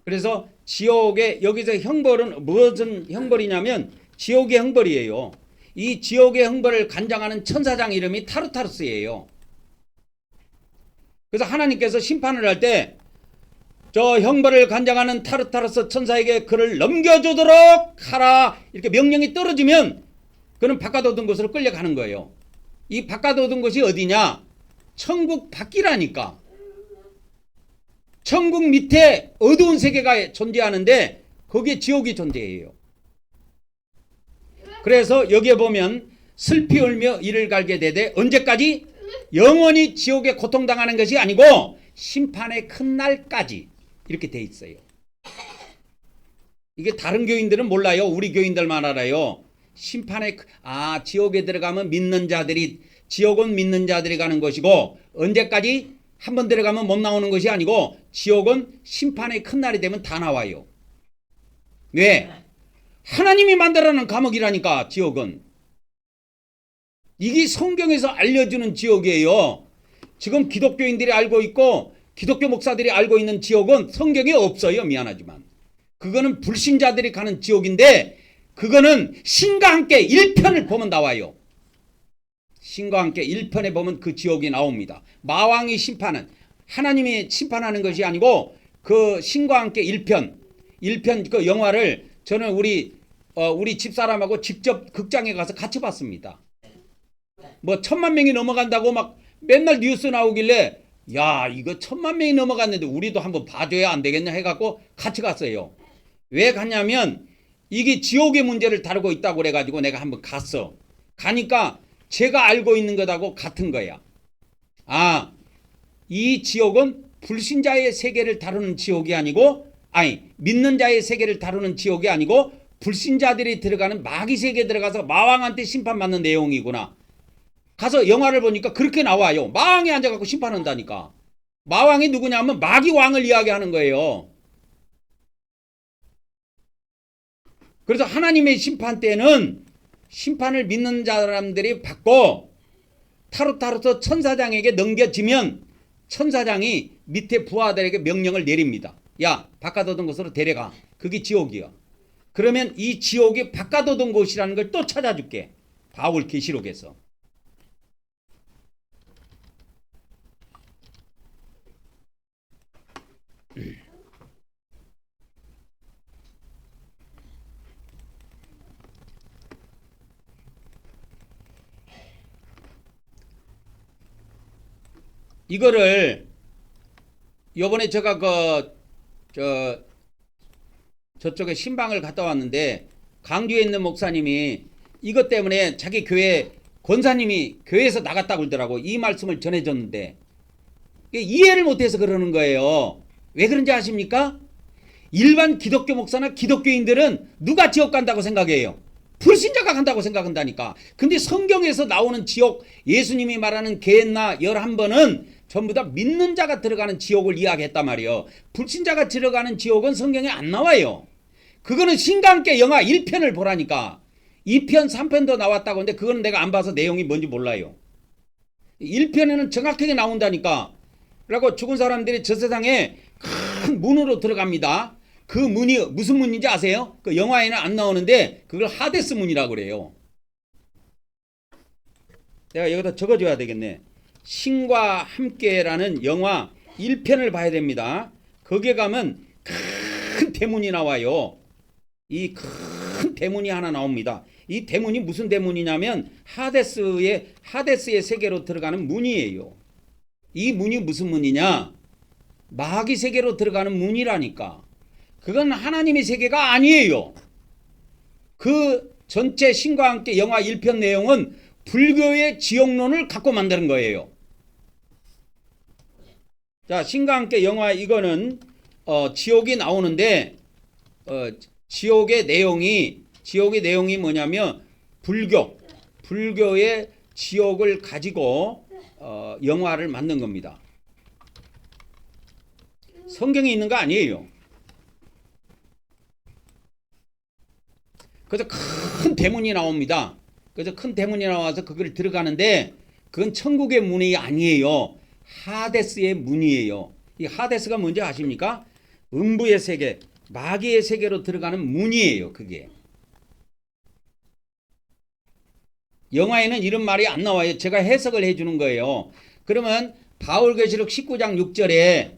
그래서 지옥의 여기서 형벌은 무슨 형벌이냐면 지옥의 형벌이에요. 이 지옥의 형벌을 관장하는 천사장 이름이 타르타르스예요. 그래서 하나님께서 심판을 할 때 저 형벌을 관장하는 타르타르스 천사에게 그를 넘겨주도록 하라 이렇게 명령이 떨어지면 그는 바깥 어두운 곳으로 끌려가는 거예요. 이 바깥 어두운 곳이 어디냐? 천국 밖이라니까. 천국 밑에 어두운 세계가 존재하는데 거기에 지옥이 존재해요. 그래서 여기에 보면 슬피 울며 이를 갈게 되되 언제까지? 영원히 지옥에 고통당하는 것이 아니고 심판의 큰 날까지 이렇게 돼 있어요. 이게 다른 교인들은 몰라요. 우리 교인들만 알아요. 심판의 지옥에 들어가면 믿는 자들이 지옥은 믿는 자들이 가는 것이고 언제까지? 한번 들어가면 못 나오는 것이 아니고 지옥은 심판의 큰 날이 되면 다 나와요. 왜? 하나님이 만들어놓은 감옥이라니까 지옥은. 이게 성경에서 알려주는 지옥이에요. 지금 기독교인들이 알고 있고 기독교 목사들이 알고 있는 지옥은 성경에 없어요. 미안하지만. 그거는 불신자들이 가는 지옥인데 그거는 신과 함께 1편을 보면 나와요. 신과 함께 1편에 보면 그 지옥이 나옵니다. 마왕이 심판은 하나님이 심판하는 것이 아니고 그 신과 함께 1편 그 영화를 저는 우리 집사람하고 직접 극장에 가서 같이 봤습니다. 뭐 1000만 명이 넘어간다고 막 맨날 뉴스 나오길래 야 이거 1000만 명이 넘어갔는데 우리도 한번 봐줘야 안 되겠냐 해갖고 같이 갔어요. 왜 갔냐면 이게 지옥의 문제를 다루고 있다고 그래가지고 내가 한번 갔어. 가니까 제가 알고 있는 것하고 같은 거야. 이 지옥은 불신자의 세계를 다루는 지옥이 아니고 믿는 자의 세계를 다루는 지옥이 아니고 불신자들이 들어가는 마귀 세계에 들어가서 마왕한테 심판받는 내용이구나. 가서 영화를 보니까 그렇게 나와요. 마왕이 앉아갖고 심판한다니까. 마왕이 누구냐면 마귀 왕을 이야기하는 거예요. 그래서 하나님의 심판 때는 심판을 믿는 사람들이 받고 타로타로서 천사장에게 넘겨지면 천사장이 밑에 부하들에게 명령을 내립니다. 야 바꿔두던 곳으로 데려가. 그게 지옥이야. 그러면 이 지옥이 바꿔두던 곳이라는 걸 또 찾아줄게. 바울 계시록에서. 이거를 요번에 제가 저쪽에 신방을 갔다 왔는데 강주에 있는 목사님이 이것 때문에 자기 교회 권사님이 교회에서 나갔다고 그러더라고. 이 말씀을 전해줬는데 이해를 못해서 그러는 거예요. 왜 그런지 아십니까? 일반 기독교 목사나 기독교인들은 누가 지옥 간다고 생각해요? 불신자가 간다고 생각한다니까. 근데 성경에서 나오는 지옥, 예수님이 말하는 게hen나 11번은 전부 다 믿는 자가 들어가는 지옥을 이야기했단 말이에요. 불신자가 들어가는 지옥은 성경에 안 나와요. 그거는 신과 함께 영화 1편을 보라니까. 2편, 3편도 나왔다고 하는데 그거는 내가 안 봐서 내용이 뭔지 몰라요. 1편에는 정확하게 나온다니까. 그리고 죽은 사람들이 저 세상에 큰 문으로 들어갑니다. 그 문이 무슨 문인지 아세요? 그 영화에는 안 나오는데 그걸 하데스 문이라고 그래요. 내가 여기다 적어줘야 되겠네. 신과 함께라는 영화 1편을 봐야 됩니다. 거기에 가면 큰 대문이 나와요. 이 큰 대문이 하나 나옵니다. 이 대문이 무슨 대문이냐면 하데스의 세계로 들어가는 문이에요. 이 문이 무슨 문이냐? 마귀 세계로 들어가는 문이라니까. 그건 하나님의 세계가 아니에요. 그 전체 신과 함께 영화 1편 내용은 불교의 지옥론을 갖고 만드는 거예요. 자, 신과 함께 영화 이거는 지옥이 나오는데 지옥의 내용이 뭐냐면 불교의 지옥을 가지고 영화를 만든 겁니다. 성경에 있는 거 아니에요. 그래서 큰 대문이 나옵니다. 그래서 큰 대문이 나와서 그걸 들어가는데 그건 천국의 문이 아니에요. 하데스의 문이에요. 이 하데스가 뭔지 아십니까? 음부의 세계, 마귀의 세계로 들어가는 문이에요. 그게. 영화에는 이런 말이 안 나와요. 제가 해석을 해주는 거예요. 그러면 바울계시록 19장 6절에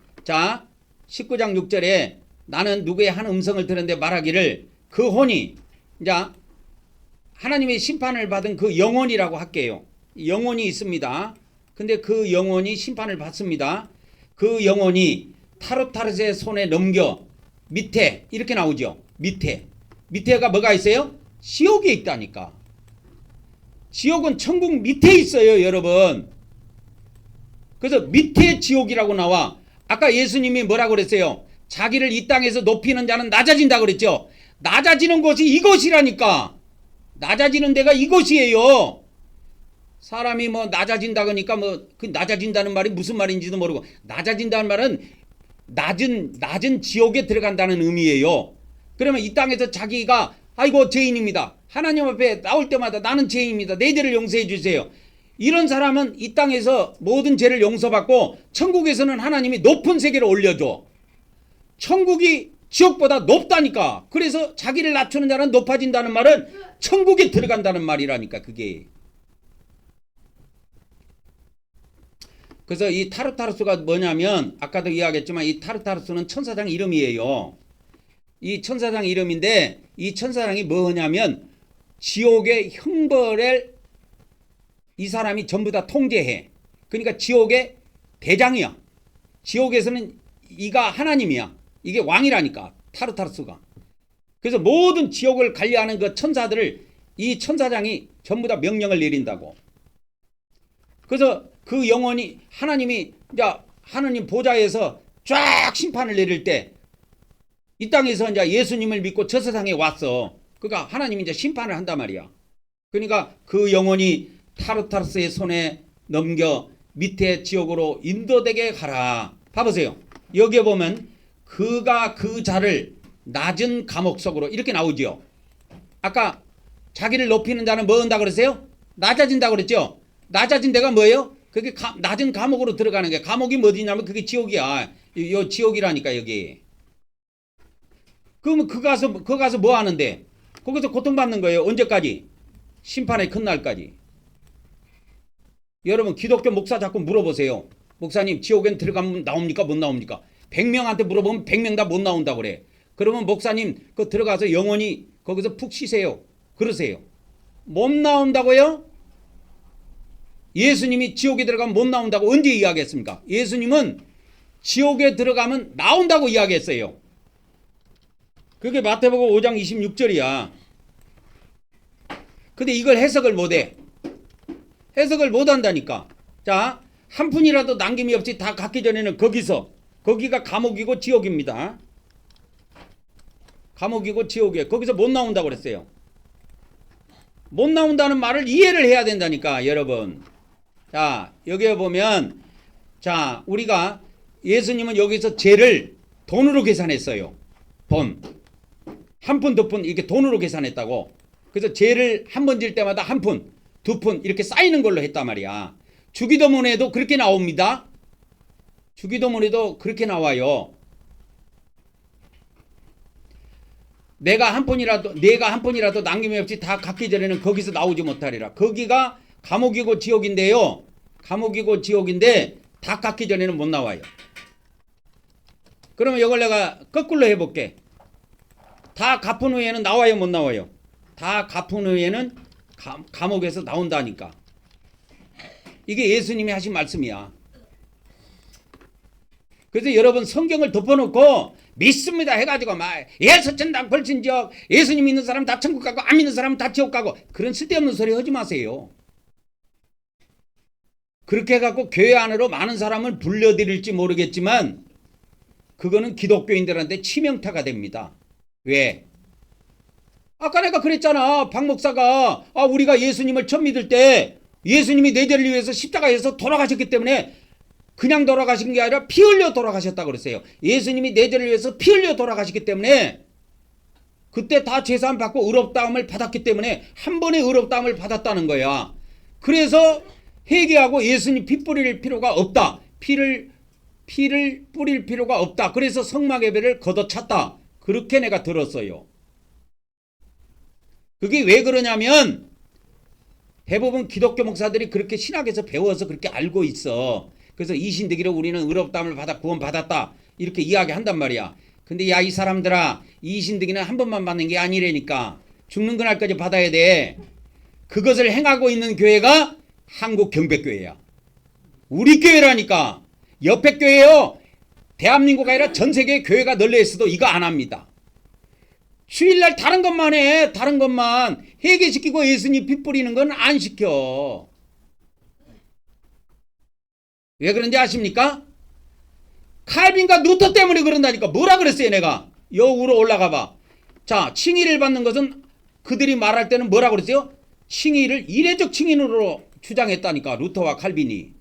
19장 6절에 나는 누구의 한 음성을 들었는데 말하기를 그 혼이 하나님의 심판을 받은 그 영혼이라고 할게요. 영혼이 있습니다. 근데 그 영혼이 심판을 받습니다. 그 영혼이 타르타르스의 손에 넘겨 밑에 이렇게 나오죠. 밑에가 뭐가 있어요? 지옥에 있다니까. 지옥은 천국 밑에 있어요, 여러분. 그래서 밑에 지옥이라고 나와. 아까 예수님이 뭐라고 그랬어요? 자기를 이 땅에서 높이는 자는 낮아진다 그랬죠. 낮아지는 곳이 이곳이라니까. 낮아지는 데가 이곳이에요. 사람이 뭐 낮아진다 그러니까 뭐 그 낮아진다는 말이 무슨 말인지도 모르고, 낮아진다는 말은 낮은 지옥에 들어간다는 의미예요. 그러면 이 땅에서 자기가 아이고 죄인입니다. 하나님 앞에 나올 때마다 나는 죄인입니다. 내 죄를 용서해 주세요. 이런 사람은 이 땅에서 모든 죄를 용서받고 천국에서는 하나님이 높은 세계로 올려줘. 천국이 지옥보다 높다니까. 그래서 자기를 낮추는 자는 높아진다는 말은 천국에 들어간다는 말이라니까, 그게. 그래서 이 타르타르스가 뭐냐면, 아까도 이야기했지만 이 타르타르스는 천사장 이름이에요. 이 천사장 이름인데, 이 천사장이 뭐냐면 지옥의 형벌을 이 사람이 전부 다 통제해. 그러니까 지옥의 대장이야. 지옥에서는 이가 하나님이야. 이게 왕이라니까, 타르타르스가. 그래서 모든 지옥을 관리하는 그 천사들을 이 천사장이 전부 다 명령을 내린다고. 그래서 그 영혼이 하나님이 이제 하나님 보좌에서 쫙 심판을 내릴 때 이 땅에서 이제 예수님을 믿고 저 세상에 왔어. 그러니까 하나님이 이제 심판을 한단 말이야. 그러니까 그 영혼이 타르타르스의 손에 넘겨 밑에 지옥으로 인도되게 가라. 봐보세요. 여기에 보면 그가 그 자를 낮은 감옥 속으로 이렇게 나오지요. 아까 자기를 높이는 자는 뭐 한다 그랬어요? 낮아진다 그랬죠. 낮아진 데가 뭐예요? 그게 낮은 감옥으로 들어가는 게, 감옥이 어디냐면 그게 지옥이야. 요 지옥이라니까, 여기. 그러면 그 가서 뭐 하는데? 거기서 고통받는 거예요. 언제까지? 심판의 큰 날까지. 여러분, 기독교 목사 자꾸 물어보세요. 목사님, 지옥엔 들어가면 나옵니까? 못 나옵니까? 100명한테 물어보면 100명 다 못 나온다고 그래. 그러면 목사님, 그 들어가서 영원히 거기서 푹 쉬세요. 그러세요. 못 나온다고요? 예수님이 지옥에 들어가면 못 나온다고 언제 이야기했습니까? 예수님은 지옥에 들어가면 나온다고 이야기했어요. 그게 마태복음 5장 26절이야. 근데 이걸 해석을 못해. 해석을 못한다니까. 자, 한 푼이라도 남김이 없이 다 갖기 전에는 거기가 감옥이고 지옥입니다. 감옥이고 지옥이에요. 거기서 못 나온다고 그랬어요. 못 나온다는 말을 이해를 해야 된다니까, 여러분. 자, 여기에 보면, 자, 우리가 예수님은 여기서 죄를 돈으로 계산했어요. 돈. 한 푼, 두 푼 이렇게 돈으로 계산했다고. 그래서 죄를 한 번 질 때마다 한 푼, 두 푼 이렇게 쌓이는 걸로 했단 말이야. 주기도문에도 그렇게 나옵니다. 주기도문에도 그렇게 나와요. 내가 한 푼이라도 남김이 없이 다 갖기 전에는 거기서 나오지 못하리라. 거기가 감옥이고 지옥인데요. 감옥이고 지옥인데 다 갖기 전에는 못 나와요. 그러면 이걸 내가 거꾸로 해볼게. 다 갚은 후에는 나와요, 못 나와요? 다 갚은 후에는 감옥에서 나온다니까. 이게 예수님이 하신 말씀이야. 그래서 여러분 성경을 덮어놓고 믿습니다 해가지고 막 예수천당 벌친지역, 예수님 믿는 사람 다 천국 가고 안 믿는 사람 다 지옥 가고, 그런 쓸데없는 소리 하지 마세요. 그렇게 해갖고 교회 안으로 많은 사람을 불려드릴지 모르겠지만 그거는 기독교인들한테 치명타가 됩니다. 왜? 아까 내가 그랬잖아. 박 목사가 우리가 예수님을 처음 믿을 때 예수님이 내 죄를 위해서 십자가에서 돌아가셨기 때문에 그냥 돌아가신 게 아니라 피 흘려 돌아가셨다고 그랬어요. 예수님이 내 죄를 위해서 피 흘려 돌아가셨기 때문에 그때 다 제사함 받고 의롭다함을 받았기 때문에 한 번에 의롭다함을 받았다는 거야. 그래서 회개하고 예수님 피 뿌릴 필요가 없다. 피를 뿌릴 필요가 없다. 그래서 성막 예배를 걷어찼다. 그렇게 내가 들었어요. 그게 왜 그러냐면 대부분 기독교 목사들이 그렇게 신학에서 배워서 그렇게 알고 있어. 그래서 이신되기로 우리는 의롭다함을 받아 구원받았다 이렇게 이야기한단 말이야. 근데 야, 이 사람들아, 이신되기는 한 번만 받는 게 아니라니까. 죽는 그날까지 받아야 돼. 그것을 행하고 있는 교회가 한국경배교회야. 우리 교회라니까. 옆에 교회요. 대한민국 아니라 전 세계 교회가 널려 있어도 이거 안 합니다. 주일날 다른 것만 해. 다른 것만 회개시키고 예수님 피 뿌리는 건 안 시켜. 왜 그런지 아십니까? 칼빈과 루터 때문에 그런다니까. 뭐라 그랬어요 내가? 여우로 올라가 봐. 자, 칭의를 받는 것은 그들이 말할 때는 뭐라 그랬어요? 칭의를 이례적 칭의로 주장했다니까. 루터와 칼빈이.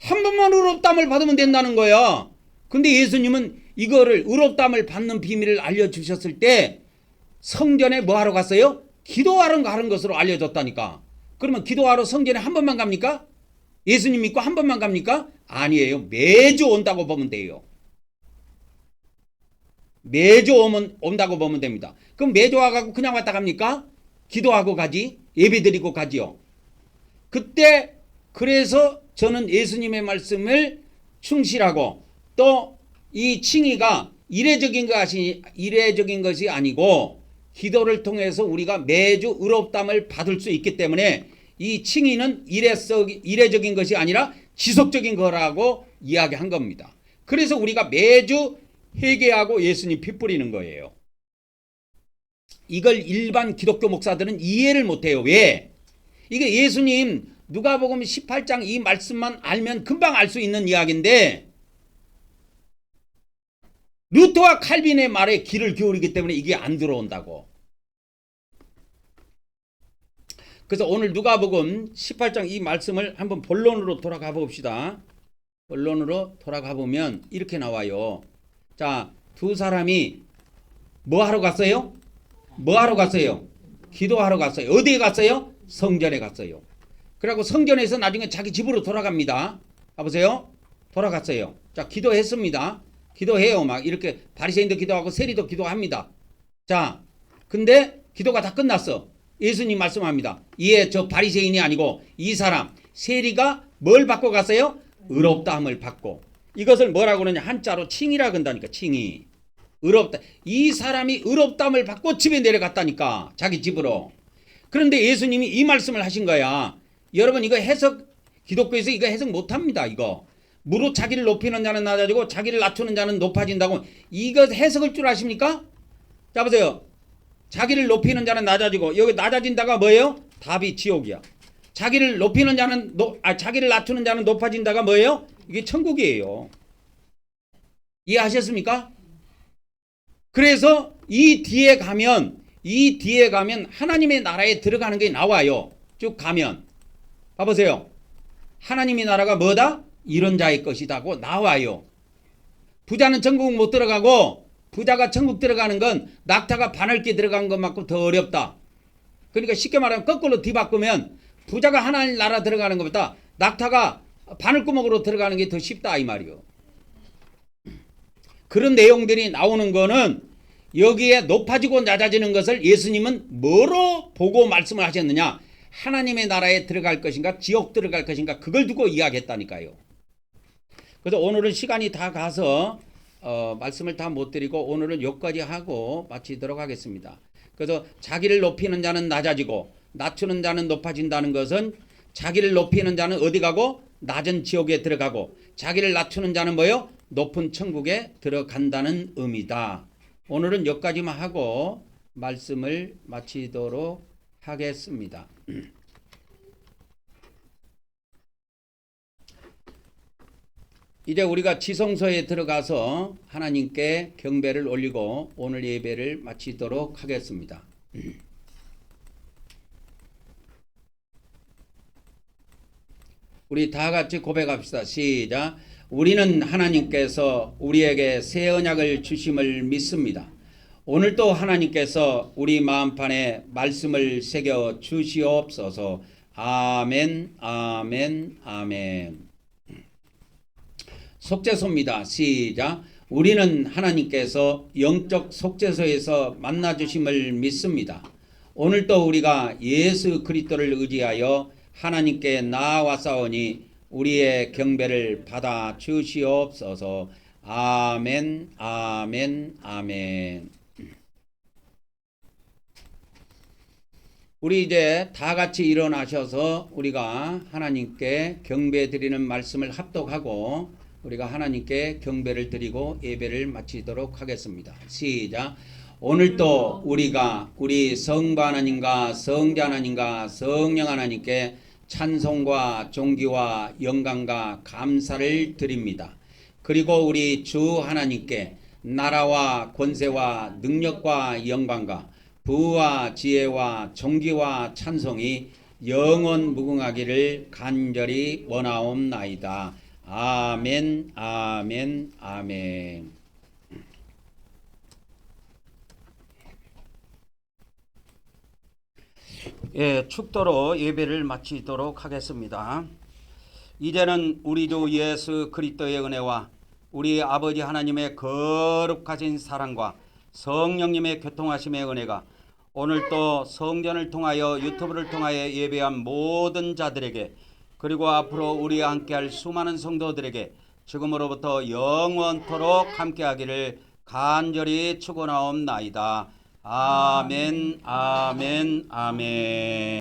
한 번만 의롭다함을 받으면 된다는 거야. 근데 예수님은 이거를 의롭다함을 받는 비밀을 알려주셨을 때 성전에 뭐 하러 갔어요? 기도하러 가는 것으로 알려줬다니까. 그러면 기도하러 성전에 한 번만 갑니까? 예수님 믿고 한 번만 갑니까? 아니에요. 매주 온다고 보면 돼요. 매주 온다고 보면 됩니다. 그럼 매주 와가지고 그냥 왔다 갑니까? 기도하고 가지. 예배 드리고 가지요. 그때 그래서 저는 예수님의 말씀을 충실하고 또 이 칭의가 이례적인 것이 아니고 기도를 통해서 우리가 매주 의롭다함을 받을 수 있기 때문에 이 칭의는 이례적인 것이 아니라 지속적인 거라고 이야기한 겁니다. 그래서 우리가 매주 회개하고 예수님 피 뿌리는 거예요. 이걸 일반 기독교 목사들은 이해를 못해요. 왜? 이게 예수님 누가복음 18장 이 말씀만 알면 금방 알 수 있는 이야기인데 루터와 칼빈의 말에 귀를 기울이기 때문에 이게 안 들어온다고. 그래서 오늘 누가복음 18장 이 말씀을 한번 본론으로 돌아가 봅시다. 본론으로 돌아가 보면 이렇게 나와요. 자, 두 사람이 뭐 하러 갔어요? 뭐 하러 갔어요? 기도하러 갔어요. 어디에 갔어요? 성전에 갔어요. 그리고 성전에서 나중에 자기 집으로 돌아갑니다. 봐보세요. 돌아갔어요. 자, 기도했습니다. 기도해요. 막 이렇게 바리새인도 기도하고 세리도 기도합니다. 자, 근데 기도가 다 끝났어. 예수님 말씀합니다. 예, 저 바리새인이 아니고 이 사람 세리가 뭘 받고 갔어요? 의롭다함을 받고. 이것을 뭐라고 그러냐? 한자로 칭의라 그런다니까. 칭의. 의롭다. 이 사람이 의롭다함을 받고 집에 내려갔다니까. 자기 집으로. 그런데 예수님이 이 말씀을 하신 거야. 여러분 이거 해석 기독교에서 이거 해석 못합니다. 이거. 무릇 자기를 높이는 자는 낮아지고 자기를 낮추는 자는 높아진다고. 이거 해석을 줄 아십니까? 자 보세요. 자기를 높이는 자는 낮아지고 여기 낮아진다가 뭐예요? 답이 지옥이야. 자기를 높이는 자는 자기를 낮추는 자는 높아진다가 뭐예요? 이게 천국이에요. 이해하셨습니까? 그래서 이 뒤에 가면 하나님의 나라에 들어가는 게 나와요. 쭉 가면 봐보세요. 하나님의 나라가 뭐다? 이런 자의 것이다고 나와요. 부자는 천국 못 들어가고 부자가 천국 들어가는 건 낙타가 바늘기 들어간 것만큼 더 어렵다. 그러니까 쉽게 말하면 거꾸로 뒤바꾸면 부자가 하나님 나라 들어가는 것보다 낙타가 바늘구멍으로 들어가는 게 더 쉽다 이 말이요. 그런 내용들이 나오는 거는 여기에 높아지고 낮아지는 것을 예수님은 뭐로 보고 말씀을 하셨느냐? 하나님의 나라에 들어갈 것인가 지옥 들어갈 것인가 그걸 두고 이야기했다니까요. 그래서 오늘은 시간이 다 가서 말씀을 다 못 드리고 오늘은 여기까지 하고 마치도록 하겠습니다. 그래서 자기를 높이는 자는 낮아지고 낮추는 자는 높아진다는 것은 자기를 높이는 자는 어디 가고 낮은 지옥에 들어가고 자기를 낮추는 자는 뭐요? 높은 천국에 들어간다는 의미다. 오늘은 여기까지만 하고 말씀을 마치도록 하겠습니다. 이제 우리가 지성소에 들어가서 하나님께 경배를 올리고 오늘 예배를 마치도록 하겠습니다. 우리 다 같이 고백합시다. 시작. 우리는 하나님께서 우리에게 새 언약을 주심을 믿습니다. 오늘도 하나님께서 우리 마음판에 말씀을 새겨 주시옵소서. 아멘, 아멘, 아멘. 속죄소입니다. 시작. 우리는 하나님께서 영적 속죄소에서 만나주심을 믿습니다. 오늘도 우리가 예수 그리스도를 의지하여 하나님께 나아왔사오니 우리의 경배를 받아 주시옵소서. 아멘, 아멘, 아멘. 우리 이제 다 같이 일어나셔서 우리가 하나님께 경배 드리는 말씀을 합독하고 우리가 하나님께 경배를 드리고 예배를 마치도록 하겠습니다. 시작. 오늘도 우리가 우리 성부 하나님과 성자 하나님과 성령 하나님께 찬송과 존귀와 영광과 감사를 드립니다. 그리고 우리 주 하나님께 나라와 권세와 능력과 영광과 부와 지혜와 존귀와 찬송이 영원 무궁하기를 간절히 원하옵나이다. 아멘, 아멘, 아멘. 예, 축도로 예배를 마치도록 하겠습니다. 이제는 우리 주 예수 그리스도의 은혜와 우리 아버지 하나님의 거룩하신 사랑과 성령님의 교통하심의 은혜가 오늘 또 성전을 통하여 유튜브를 통하여 예배한 모든 자들에게 그리고 앞으로 우리와 함께할 수많은 성도들에게 지금으로부터 영원토록 함께하기를 간절히 축원하옵나이다. 아멘, 아멘, 아멘.